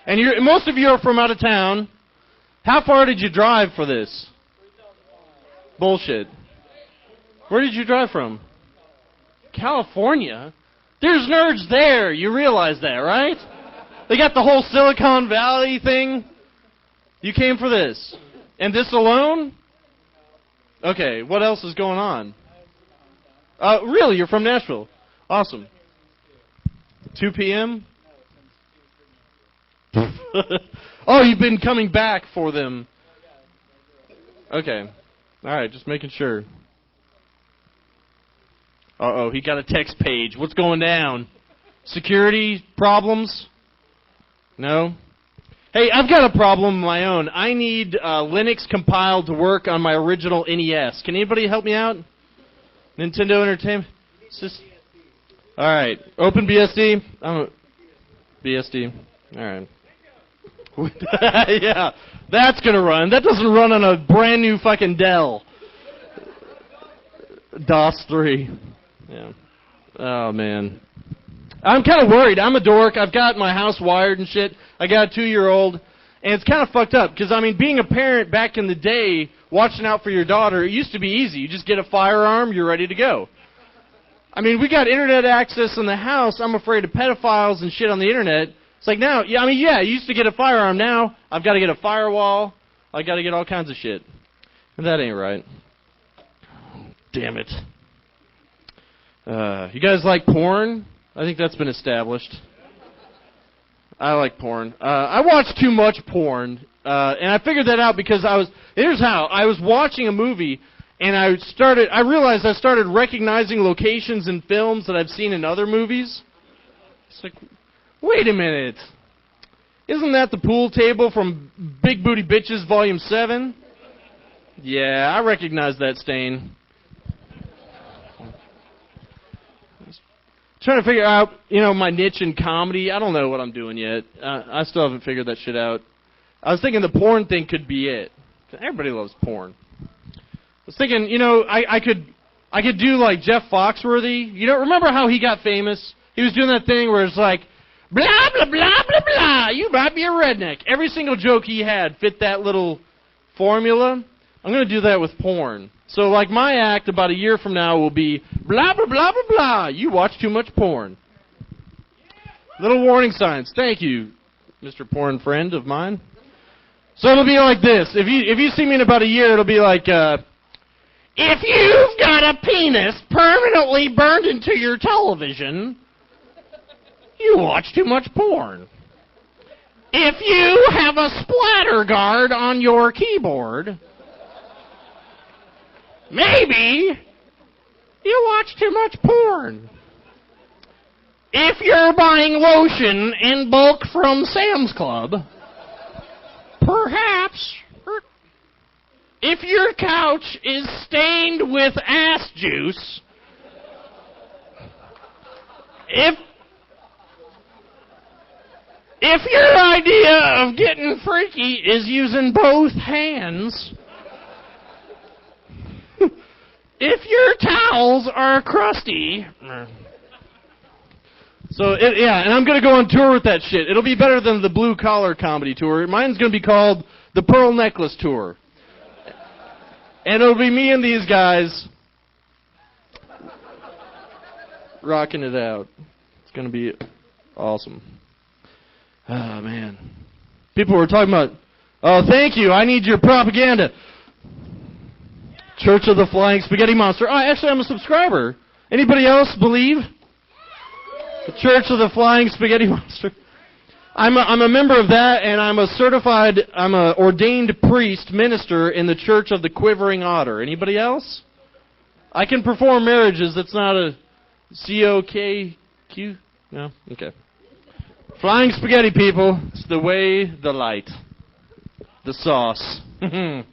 And most of you are from out of town. How far did you drive for this? Bullshit. Where did you drive from? California? There's nerds there. You realize that, right? They got the whole Silicon Valley thing. You came for this. And this alone? Okay, what else is going on? Really? You're from Nashville? Awesome. 2 p.m.? Oh, you've been coming back for them. Okay. All right, just making sure. Uh-oh, he got a text page. What's going down? Security problems? No? Hey, I've got a problem of my own. I need Linux compiled to work on my original NES. Can anybody help me out? Nintendo Entertainment? All right. OpenBSD? BSD. All right. Yeah, that's going to run. That doesn't run on a brand new fucking Dell. DOS 3. Yeah. Oh, man. I'm kind of worried. I'm a dork. I've got my house wired and shit. I got a 2-year-old. And it's kind of fucked up. Because, I mean, being a parent back in the day, watching out for your daughter, it used to be easy. You just get a firearm, you're ready to go. I mean, we got internet access in the house. I'm afraid of pedophiles and shit on the internet. It's like now, yeah, you used to get a firearm. Now, I've got to get a firewall. I got to get all kinds of shit. And that ain't right. Damn it. You guys like porn? I think that's been established. I like porn. I watch too much porn, and I figured that out because here's how. I was watching a movie, and I realized I started recognizing locations in films that I've seen in other movies. It's like, wait a minute. Isn't that the pool table from Big Booty Bitches Volume 7? Yeah, I recognize that stain. Trying to figure out, my niche in comedy. I don't know what I'm doing yet. I still haven't figured that shit out. I was thinking the porn thing could be it. Everybody loves porn. I was thinking, I could do like Jeff Foxworthy. Remember how he got famous? He was doing that thing where it's like, blah, blah, blah, blah, blah, you might be a redneck. Every single joke he had fit that little formula. I'm going to do that with porn. So, like, my act about a year from now will be, blah, blah, blah, blah, blah, you watch too much porn. Little warning signs. Thank you, Mr. Porn friend of mine. So it'll be like this. If you see me in about a year, it'll be like, if you've got a penis permanently burned into your television, you watch too much porn. If you have a splatter guard on your keyboard, maybe you watch too much porn. If you're buying lotion in bulk from Sam's Club, perhaps. If your couch is stained with ass juice, If your idea of getting freaky is using both hands, if your towels are crusty, and I'm going to go on tour with that shit. It'll be better than the Blue Collar Comedy Tour. Mine's going to be called the Pearl Necklace Tour. And it'll be me and these guys rocking it out. It's going to be awesome. Oh, man. People were talking about, oh, thank you, I need your propaganda. Church of the Flying Spaghetti Monster. Oh, actually, I'm a subscriber. Anybody else believe? The Church of the Flying Spaghetti Monster. I'm a member of that, and I'm a ordained priest, minister in the Church of the Quivering Otter. Anybody else? I can perform marriages. That's not a C-O-K-Q? No? Okay. Flying spaghetti, people. It's the way, the light. The sauce. Oh,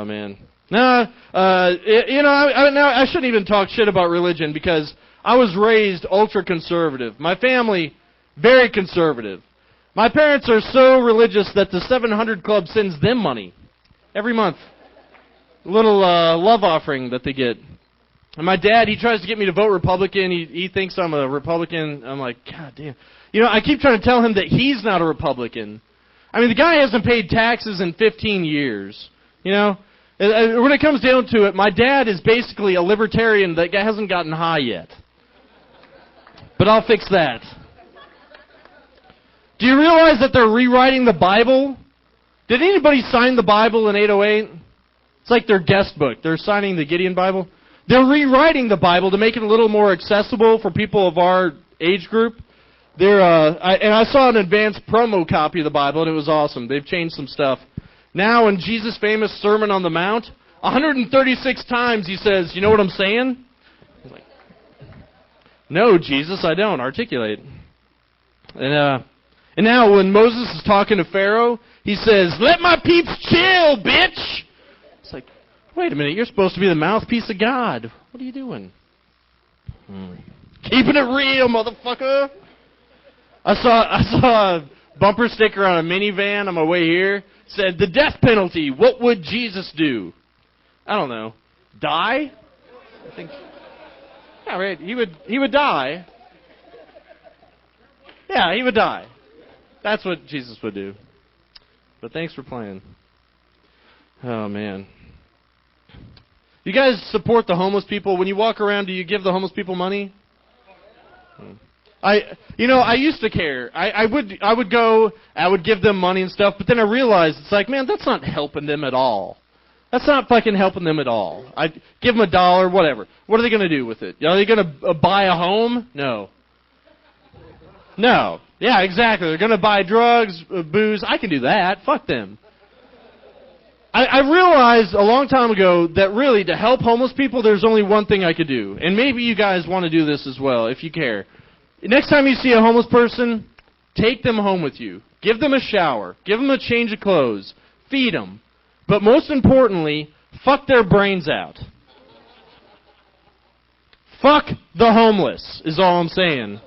man. No, I shouldn't even talk shit about religion because I was raised ultra-conservative. My family, very conservative. My parents are so religious that the 700 Club sends them money every month. A little love offering that they get. And my dad, he tries to get me to vote Republican. He thinks I'm a Republican. I'm like, God damn. You know, I keep trying to tell him that he's not a Republican. I mean, the guy hasn't paid taxes in 15 years. You know? When it comes down to it, my dad is basically a libertarian that hasn't gotten high yet. But I'll fix that. Do you realize that they're rewriting the Bible? Did anybody sign the Bible in 808? It's like their guest book. They're signing the Gideon Bible. They're rewriting the Bible to make it a little more accessible for people of our age group. I saw an advanced promo copy of the Bible, and it was awesome. They've changed some stuff. Now, in Jesus' famous Sermon on the Mount, 136 times he says, you know what I'm saying? I'm like, no, Jesus, I don't. Articulate. And now when Moses is talking to Pharaoh, he says, let my peeps chill, bitch! It's like, wait a minute, you're supposed to be the mouthpiece of God. What are you doing? Keeping it real, motherfucker! I saw a bumper sticker on a minivan on my way here. Said, the death penalty, what would Jesus do? I don't know. Die? I think. Yeah, right. He would die. Yeah, he would die. That's what Jesus would do. But thanks for playing. Oh, man. You guys support the homeless people? When you walk around, do you give the homeless people money? I used to care. I would go, I would give them money and stuff, but then I realized it's like, man, that's not helping them at all. That's not fucking helping them at all. I give them $1, whatever. What are they going to do with it? Are they going to buy a home? No. No. Yeah, exactly. They're going to buy drugs, booze. I can do that. Fuck them. I realized a long time ago that really to help homeless people, there's only one thing I could do. And maybe you guys want to do this as well, if you care. Next time you see a homeless person, take them home with you. Give them a shower. Give them a change of clothes. Feed them. But most importantly, fuck their brains out. Fuck the homeless, is all I'm saying.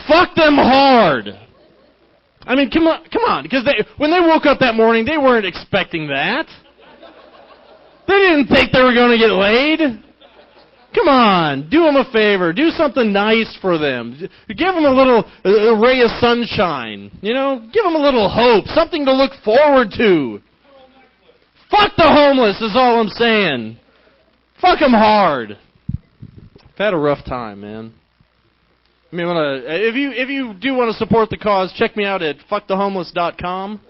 Fuck them hard. I mean, come on, because when they woke up that morning, they weren't expecting that. They didn't think they were going to get laid. Come on, do them a favor. Do something nice for them. Give them a little ray of sunshine. You know, give them a little hope, something to look forward to. Fuck the homeless is all I'm saying. Fuck them hard. I've had a rough time, man. I mean, if you do want to support the cause, check me out at fuckthehomeless.com.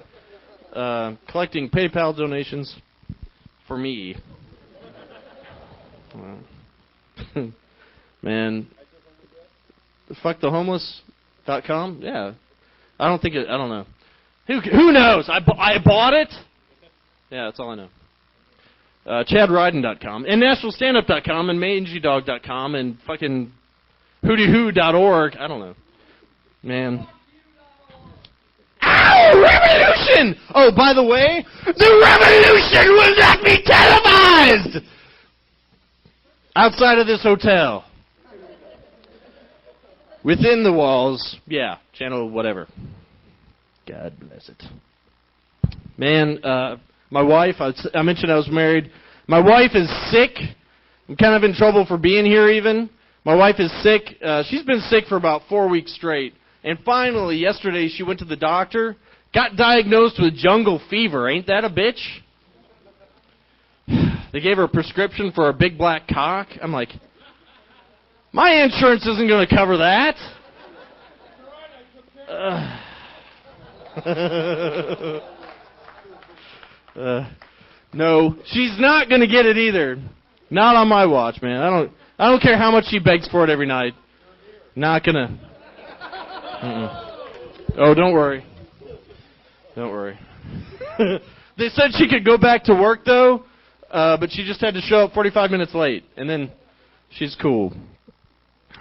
Collecting PayPal donations for me. Man, fuckthehomeless.com? Yeah. I don't know. Who knows? I bought it? Yeah, that's all I know. ChadRyden.com and NationalStandUp.com and MangyDog.com and fucking hootyhoo.org. I don't know. Man. Ow! Revolution! Oh, by the way, the revolution will not be televised! Outside of this hotel. Within the walls, yeah, channel whatever. God bless it. Man, my wife, I mentioned I was married. My wife is sick. I'm kind of in trouble for being here even. My wife is sick. She's been sick for about 4 weeks straight. And finally, yesterday, she went to the doctor, got diagnosed with jungle fever. Ain't that a bitch? They gave her a prescription for a big black cock. I'm like, my insurance isn't going to cover that. No, she's not going to get it either. Not on my watch, man. I don't care how much she begs for it every night. Not going to. Oh, don't worry. Don't worry. They said she could go back to work, though, but she just had to show up 45 minutes late, and then she's cool.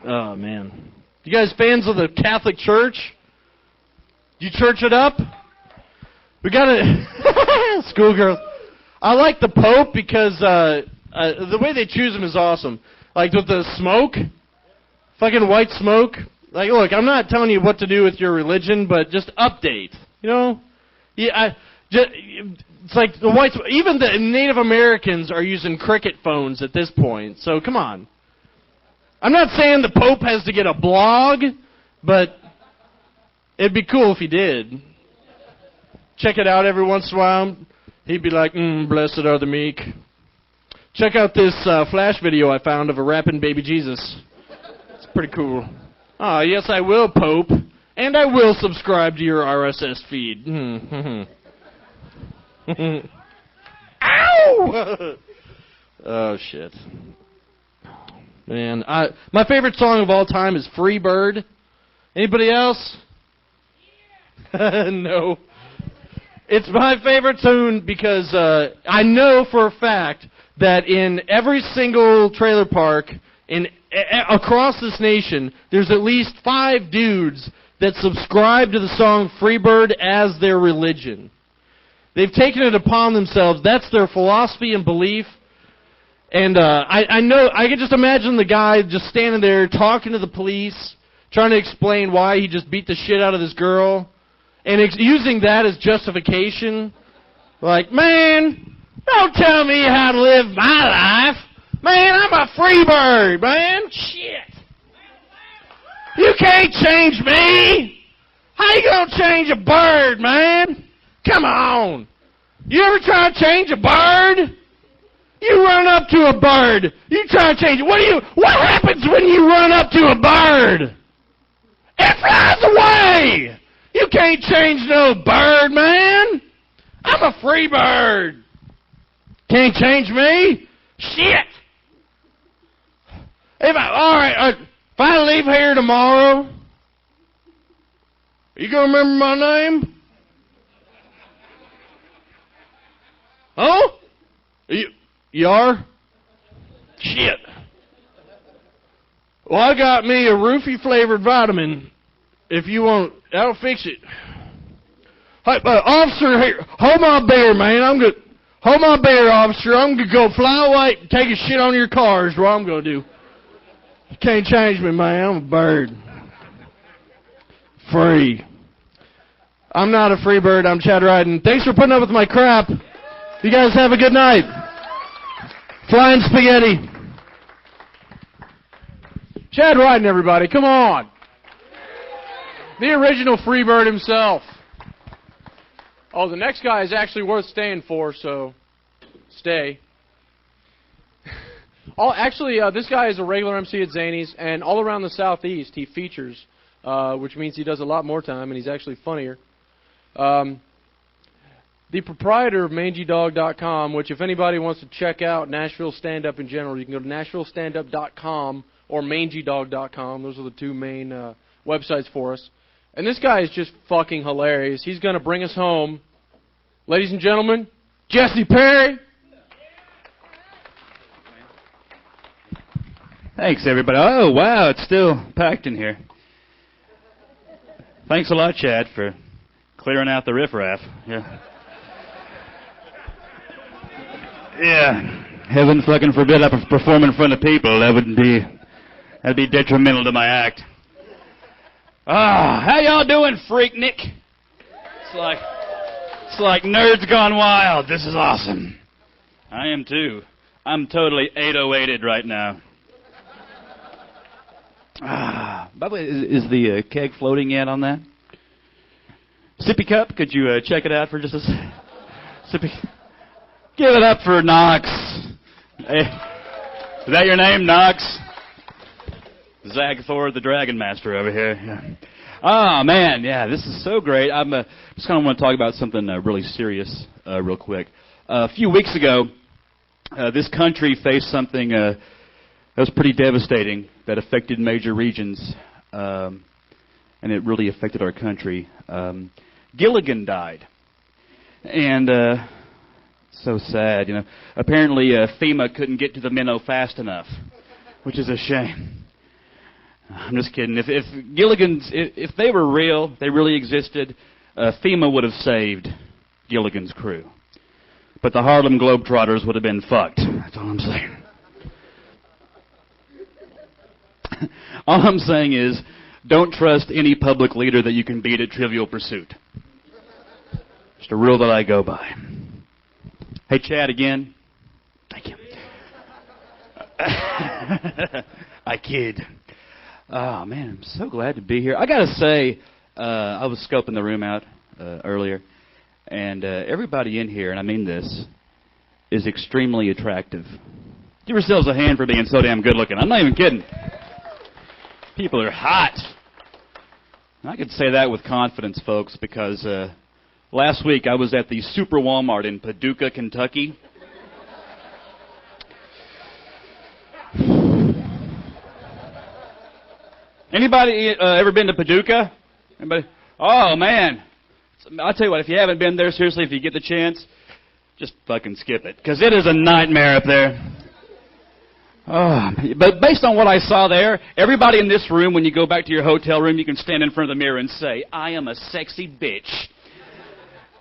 Oh, man. You guys fans of the Catholic Church? You church it up? We got a schoolgirl. I like the Pope because the way they choose him is awesome. Like with the smoke, fucking white smoke. Like, look, I'm not telling you what to do with your religion, but just update. You know? Yeah, it's like the whites. Even the Native Americans are using cricket phones at this point. So come on. I'm not saying the Pope has to get a blog, but it'd be cool if he did. Check it out every once in a while. He'd be like, blessed are the meek. Check out this flash video I found of a rapping baby Jesus. It's pretty cool. Ah, yes, I will, Pope. And I will subscribe to your RSS feed. Ow! Oh, shit. Man, my favorite song of all time is Free Bird. Anybody else? No. It's my favorite tune because I know for a fact that in every single trailer park across this nation, there's at least 5 dudes that subscribe to the song Freebird as their religion. They've taken it upon themselves. That's their philosophy and belief. And I know, I can just imagine the guy just standing there talking to the police, trying to explain why he just beat the shit out of this girl, and using that as justification. Like, man, don't tell me how to live my life. Man, I'm a free bird, man. Shit. You can't change me. How you gonna change a bird, man? Come on. You ever try to change a bird? You run up to a bird. You try to change it. What happens when you run up to a bird? It flies away. You can't change no bird, man. I'm a free bird. Can't change me? Shit. If I leave here tomorrow, are you going to remember my name? Huh? You are? Shit. Well, I got me a roofie-flavored vitamin. If you want, that'll fix it. Hey, officer, here, hold my beer, man. Hold my beer, officer. I'm going to go fly away and take a shit on your car is what I'm going to do. You can't change me, man. I'm a bird. Free. I'm not a free bird. I'm Chad Ryden. Thanks for putting up with my crap. You guys have a good night. Flying spaghetti. Chad Ryden, everybody. Come on. The original Freebird himself. Oh, the next guy is actually worth staying for, so stay. This guy is a regular MC at Zany's, and all around the Southeast he features, which means he does a lot more time, and he's actually funnier. The proprietor of mangydog.com, which if anybody wants to check out Nashville stand-up in general, you can go to nashvillestandup.com or mangydog.com. Those are the two main websites for us. And this guy is just fucking hilarious. He's going to bring us home. Ladies and gentlemen, Jesse Perry. Thanks, everybody. Oh, wow, it's still packed in here. Thanks a lot, Chad, for clearing out the riffraff. Yeah. Yeah. Heaven fucking forbid I perform in front of people. That'd be detrimental to my act. How y'all doing, PhreakNIC? It's like nerds gone wild. This is awesome. I am too. I'm totally 808'd right now. By the way, is the keg floating yet on that? Sippy cup, could you check it out for just a sippy? Give it up for Nox. Hey, is that your name, Nox? Zagthor, the Dragon Master over here. Yeah. Oh, man, yeah, this is so great. I'm just kind of want to talk about something really serious real quick. A few weeks ago, this country faced something that was pretty devastating that affected major regions, and it really affected our country. Gilligan died, and so sad, you know. Apparently, FEMA couldn't get to the minnow fast enough, which is a shame. I'm just kidding. If Gilligan's, if they were real, they really existed, FEMA would have saved Gilligan's crew. But the Harlem Globetrotters would have been fucked. That's all I'm saying. All I'm saying is, don't trust any public leader that you can beat at Trivial Pursuit. Just a rule that I go by. Hey, Chad, again. Thank you. I kid. Oh, man, I'm so glad to be here. I got to say, I was scoping the room out earlier, and everybody in here, and I mean this, is extremely attractive. Give yourselves a hand for being so damn good looking. I'm not even kidding. People are hot. I could say that with confidence, folks, because last week I was at the Super Walmart in Paducah, Kentucky. Anybody ever been to Paducah? Anybody? Oh, man. I'll tell you what, if you haven't been there, seriously, if you get the chance, just fucking skip it, because it is a nightmare up there. Oh, but based on what I saw there, everybody in this room, when you go back to your hotel room, you can stand in front of the mirror and say, I am a sexy bitch.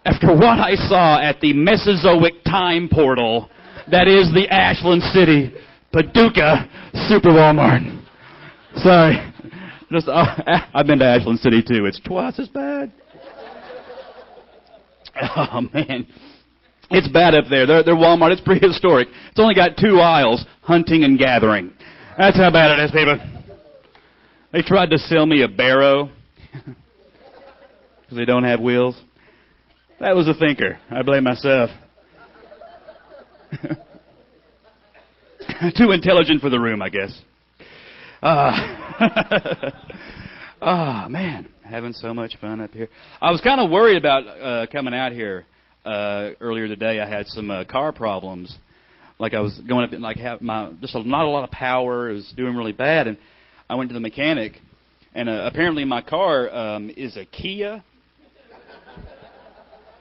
After what I saw at the Mesozoic time portal, that is the Ashland City, Paducah Super Walmart. Sorry. I've been to Ashland City, too. It's twice as bad. Oh, man. It's bad up there. Their Walmart, it's prehistoric. It's only got 2 aisles, hunting and gathering. That's how bad it is, people. They tried to sell me a barrow because they don't have wheels. That was a thinker. I blame myself. Too intelligent for the room, I guess. Oh, man, having so much fun up here. I was kind of worried about coming out here earlier today. I had some car problems. Like I was going up and like have just not a lot of power. It was doing really bad, and I went to the mechanic, and apparently my car is a Kia.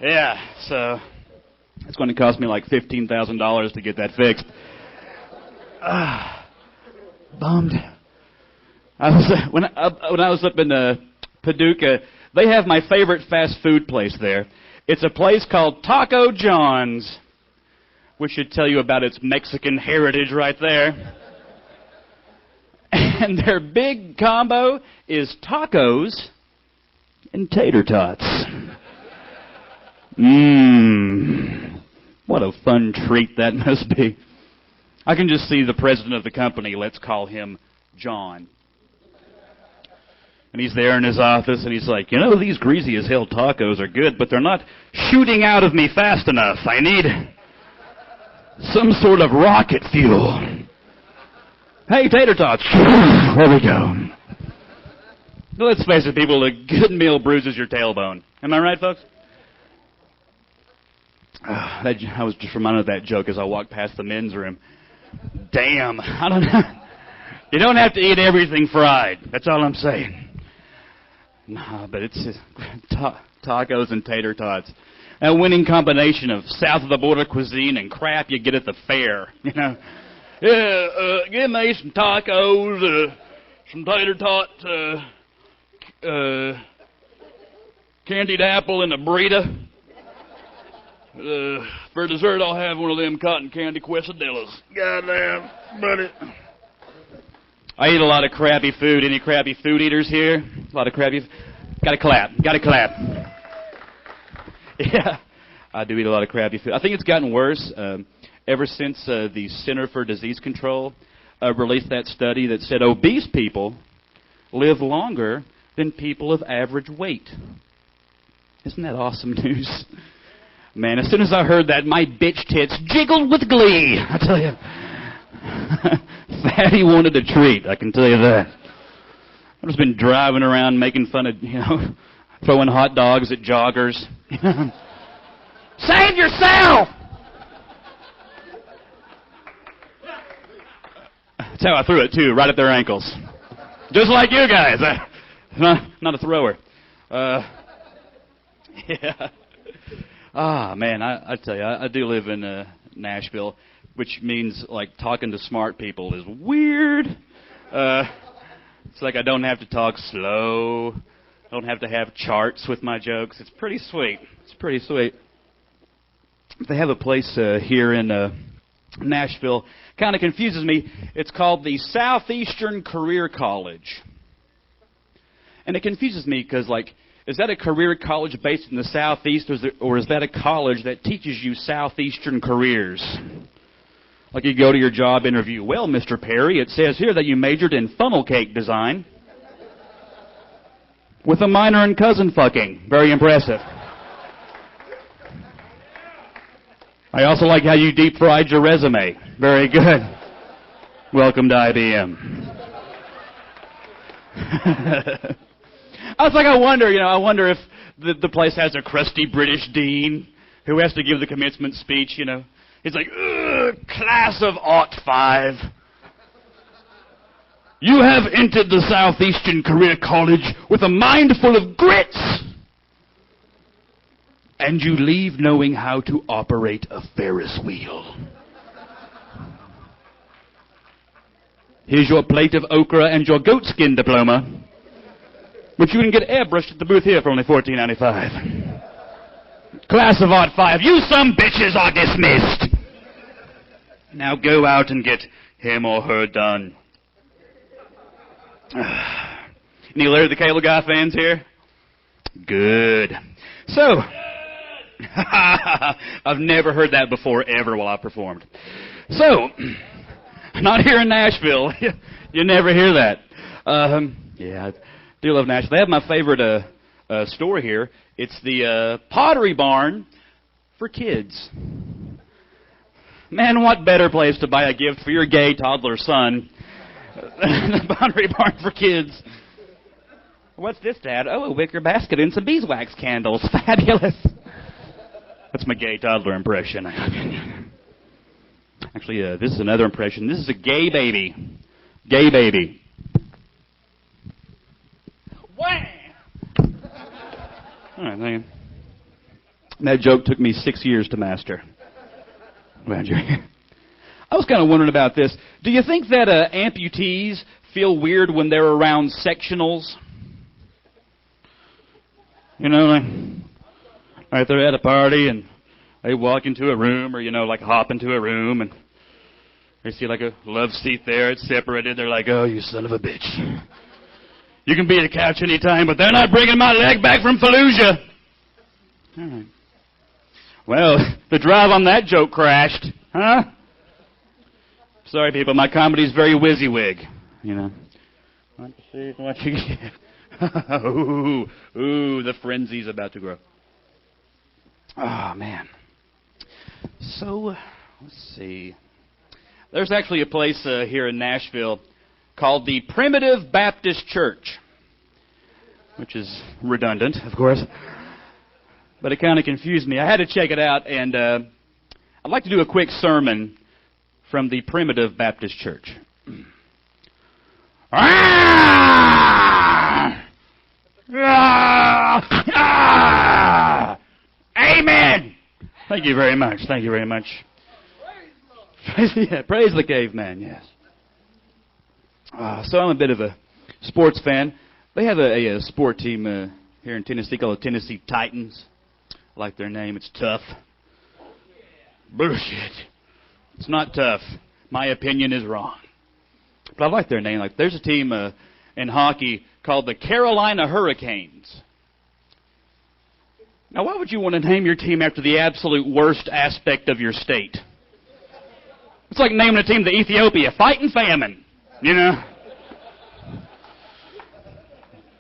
Yeah, so it's going to cost me like $15,000 to get that fixed. Bummed. When I was up in Paducah, they have my favorite fast food place there. It's a place called Taco John's, which should tell you about its Mexican heritage right there. And their big combo is tacos and tater tots. What a fun treat that must be. I can just see the president of the company, let's call him John. And he's there in his office, and he's like, you know, these greasy as hell tacos are good, but they're not shooting out of me fast enough. I need some sort of rocket fuel. Hey, tater tots. There we go. Let's face it, people, a good meal bruises your tailbone. Am I right, folks? I was just reminded of that joke as I walked past the men's room. Damn. I don't know. You don't have to eat everything fried. That's all I'm saying. No, but it's just tacos and tater tots. A winning combination of south-of-the-border cuisine and crap you get at the fair, you know. Yeah, give me some tacos, some tater tots, candied apple and a burrito. For dessert, I'll have one of them cotton candy quesadillas. Goddamn, buddy. I eat a lot of crappy food. Any crappy food eaters here? A lot of crab. You've got to clap. Got to clap. Yeah, I do eat a lot of crabby food. I think it's gotten worse ever since the Center for Disease Control released that study that said obese people live longer than people of average weight. Isn't that awesome news? Man, as soon as I heard that, my bitch tits jiggled with glee. I tell you. Fatty wanted a treat, I can tell you that. I've just been driving around making fun of, throwing hot dogs at joggers. Save yourself! That's how I threw it, too, right at their ankles. Just like you guys. Not a thrower. Yeah. Ah, man, I tell you, I do live in Nashville, which means, like, talking to smart people is weird. It's like I don't have to talk slow. I don't have to have charts with my jokes. It's pretty sweet. It's pretty sweet. They have a place here in Nashville. Kind of confuses me. It's called the Southeastern Career College. And it confuses me because, like, is that a career college based in the Southeast, or is that a college that teaches you Southeastern careers? Like you go to your job interview. Well, Mr. Perry, it says here that you majored in funnel cake design with a minor in cousin fucking. Very impressive. I also like how you deep fried your resume. Very good. Welcome to IBM. I wonder if the place has a crusty British dean who has to give the commencement speech, He's like, class of '05. You have entered the Southeastern Career College with a mind full of grits. And you leave knowing how to operate a Ferris wheel. Here's your plate of okra and your goatskin diploma, which you can get airbrushed at the booth here for only $14.95. Class of '05, you some bitches are dismissed. Now go out and get him or her done. Any Larry the Cable Guy fans here? Good. So, I've never heard that before ever while I performed. So, not here in Nashville. You never hear that. Yeah, I do love Nashville. They have my favorite store here. It's the Pottery Barn for kids. Man, what better place to buy a gift for your gay toddler son than the Pottery Barn for kids? What's this, Dad? Oh, a wicker basket and some beeswax candles. Fabulous. That's my gay toddler impression. Actually, this is another impression. This is a gay baby. Gay baby. Wham! All right, thank you. That joke took me 6 years to master. Glad you're here. I was kind of wondering about this. Do you think that amputees feel weird when they're around sectionals? Like they're at a party and they walk into a room or, like hop into a room and they see like a love seat there. It's separated. They're like, oh, you son of a bitch. You can be at the couch anytime, but they're not bringing my leg back from Fallujah. All right. Well, the drive on that joke crashed. Huh? Sorry, people. My comedy's very WYSIWYG. Want to see what you get. Ooh, the frenzy's about to grow. Oh, man. So, let's see. There's actually a place here in Nashville called the Primitive Baptist Church, which is redundant, of course. But it kind of confused me. I had to check it out, and I'd like to do a quick sermon from the Primitive Baptist Church. Amen! Thank you very much. Thank you very much. Praise the caveman, yes. So I'm a bit of a sports fan. They have a sport team here in Tennessee called the Tennessee Titans. I like their name. It's tough. Bullshit. It's not tough. My opinion is wrong. But I like their name. Like, there's a team in hockey called the Carolina Hurricanes. Now, why would you want to name your team after the absolute worst aspect of your state? It's like naming a team the Ethiopia, fighting famine, you know?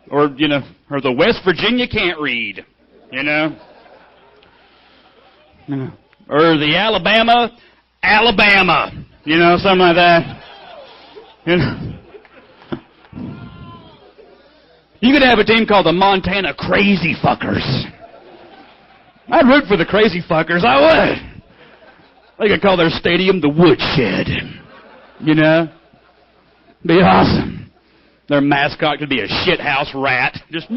Or the West Virginia can't read, you know? Or the Alabama, you know, something like that. You know? You could have a team called the Montana Crazy Fuckers. I'd root for the Crazy Fuckers, I would. They could call their stadium the Woodshed. You know? Be awesome. Their mascot could be a shithouse rat. Just, you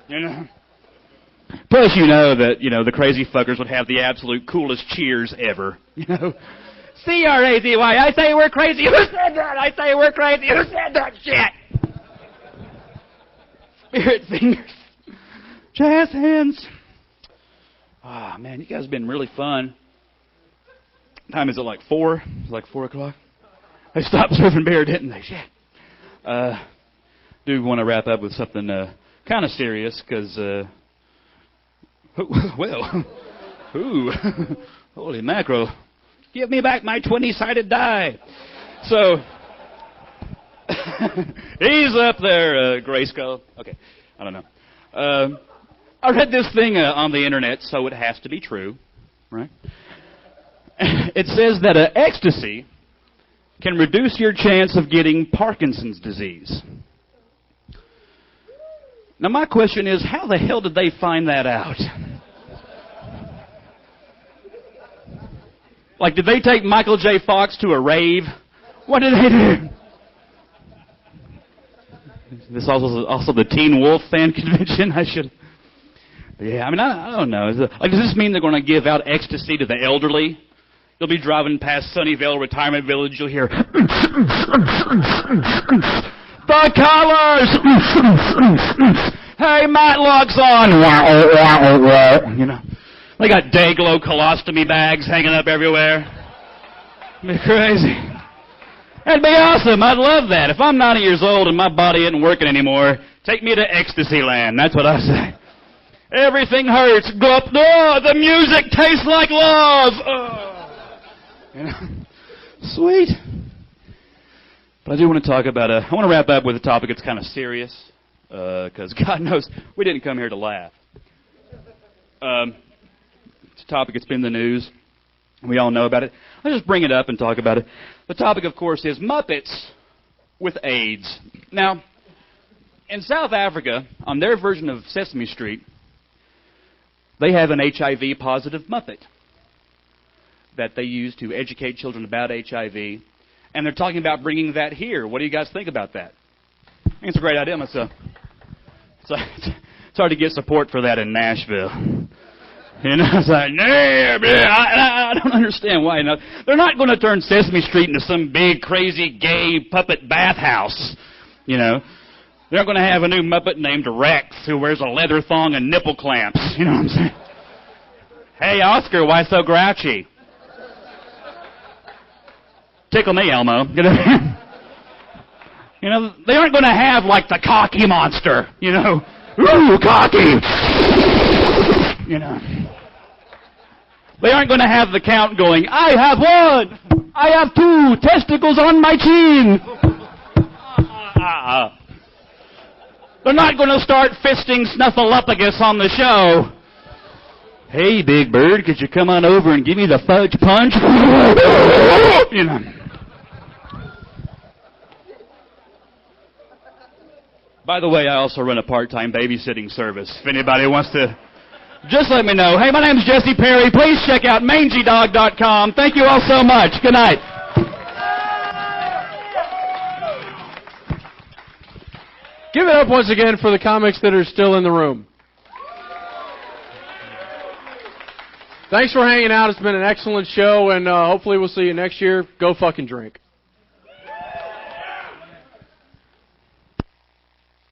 know? Plus, you know that, the Crazy Fuckers would have the absolute coolest cheers ever. You know? C-R-A-Z-Y, I say we're crazy. Who said that? I say we're crazy. Who said that shit? Spirit fingers. Jazz hands. Ah, man, you guys have been really fun. Time is it like 4? It's like 4 o'clock. They stopped serving beer, didn't they? Shit. Do want to wrap up with something kind of serious, because, holy mackerel. Give me back my 20-sided die. So, he's up there, Grayskull. Okay, I don't know. I read this thing on the internet, so it has to be true, right? It says that ecstasy can reduce your chance of getting Parkinson's disease. Now, my question is, how the hell did they find that out? Like, did they take Michael J. Fox to a rave? What did they do? This also the Teen Wolf fan convention? Yeah, I mean, I don't know. Does this mean they're going to give out ecstasy to the elderly? You'll be driving past Sunnyvale Retirement Village, you'll hear, the colors! Hey, Matlock's on! You know, they got Dayglow colostomy bags hanging up everywhere. It'd be crazy. That'd be awesome. I'd love that. If I'm 90 years old and my body isn't working anymore, take me to Ecstasy Land. That's what I say. Everything hurts. Gulp. Oh, the music tastes like love. Oh. You know? Sweet. But I do want to talk about I want to wrap up with a topic that's kind of serious, because God knows we didn't come here to laugh. It's a topic that's been in the news. We all know about it. I'll just bring it up and talk about it. The topic, of course, is Muppets with AIDS. Now, in South Africa, on their version of Sesame Street, they have an HIV-positive Muppet that they use to educate children about HIV. And they're talking about bringing that here. What do you guys think about that? I think it's a great idea myself. It's hard to get support for that in Nashville. You know, it's like, I don't understand why. No, they're not going to turn Sesame Street into some big, crazy, gay puppet bathhouse. You know, they're not going to have a new Muppet named Rex who wears a leather thong and nipple clamps. You know what I'm saying? Hey, Oscar, why so grouchy? Tickle me, Elmo. You know, they aren't going to have, like, the cocky monster. You know, ooh, cocky. You know, they aren't going to have the count going, I have 1, I have 2 testicles on my chin. They're not going to start fisting Snuffleupagus on the show. Hey, Big Bird, could you come on over and give me the fudge punch? You know. By the way, I also run a part-time babysitting service. If anybody wants to, just let me know. Hey, my name's Jesse Perry. Please check out mangydog.com. Thank you all so much. Good night. Give it up once again for the comics that are still in the room. Thanks for hanging out. It's been an excellent show, and hopefully we'll see you next year. Go fucking drink.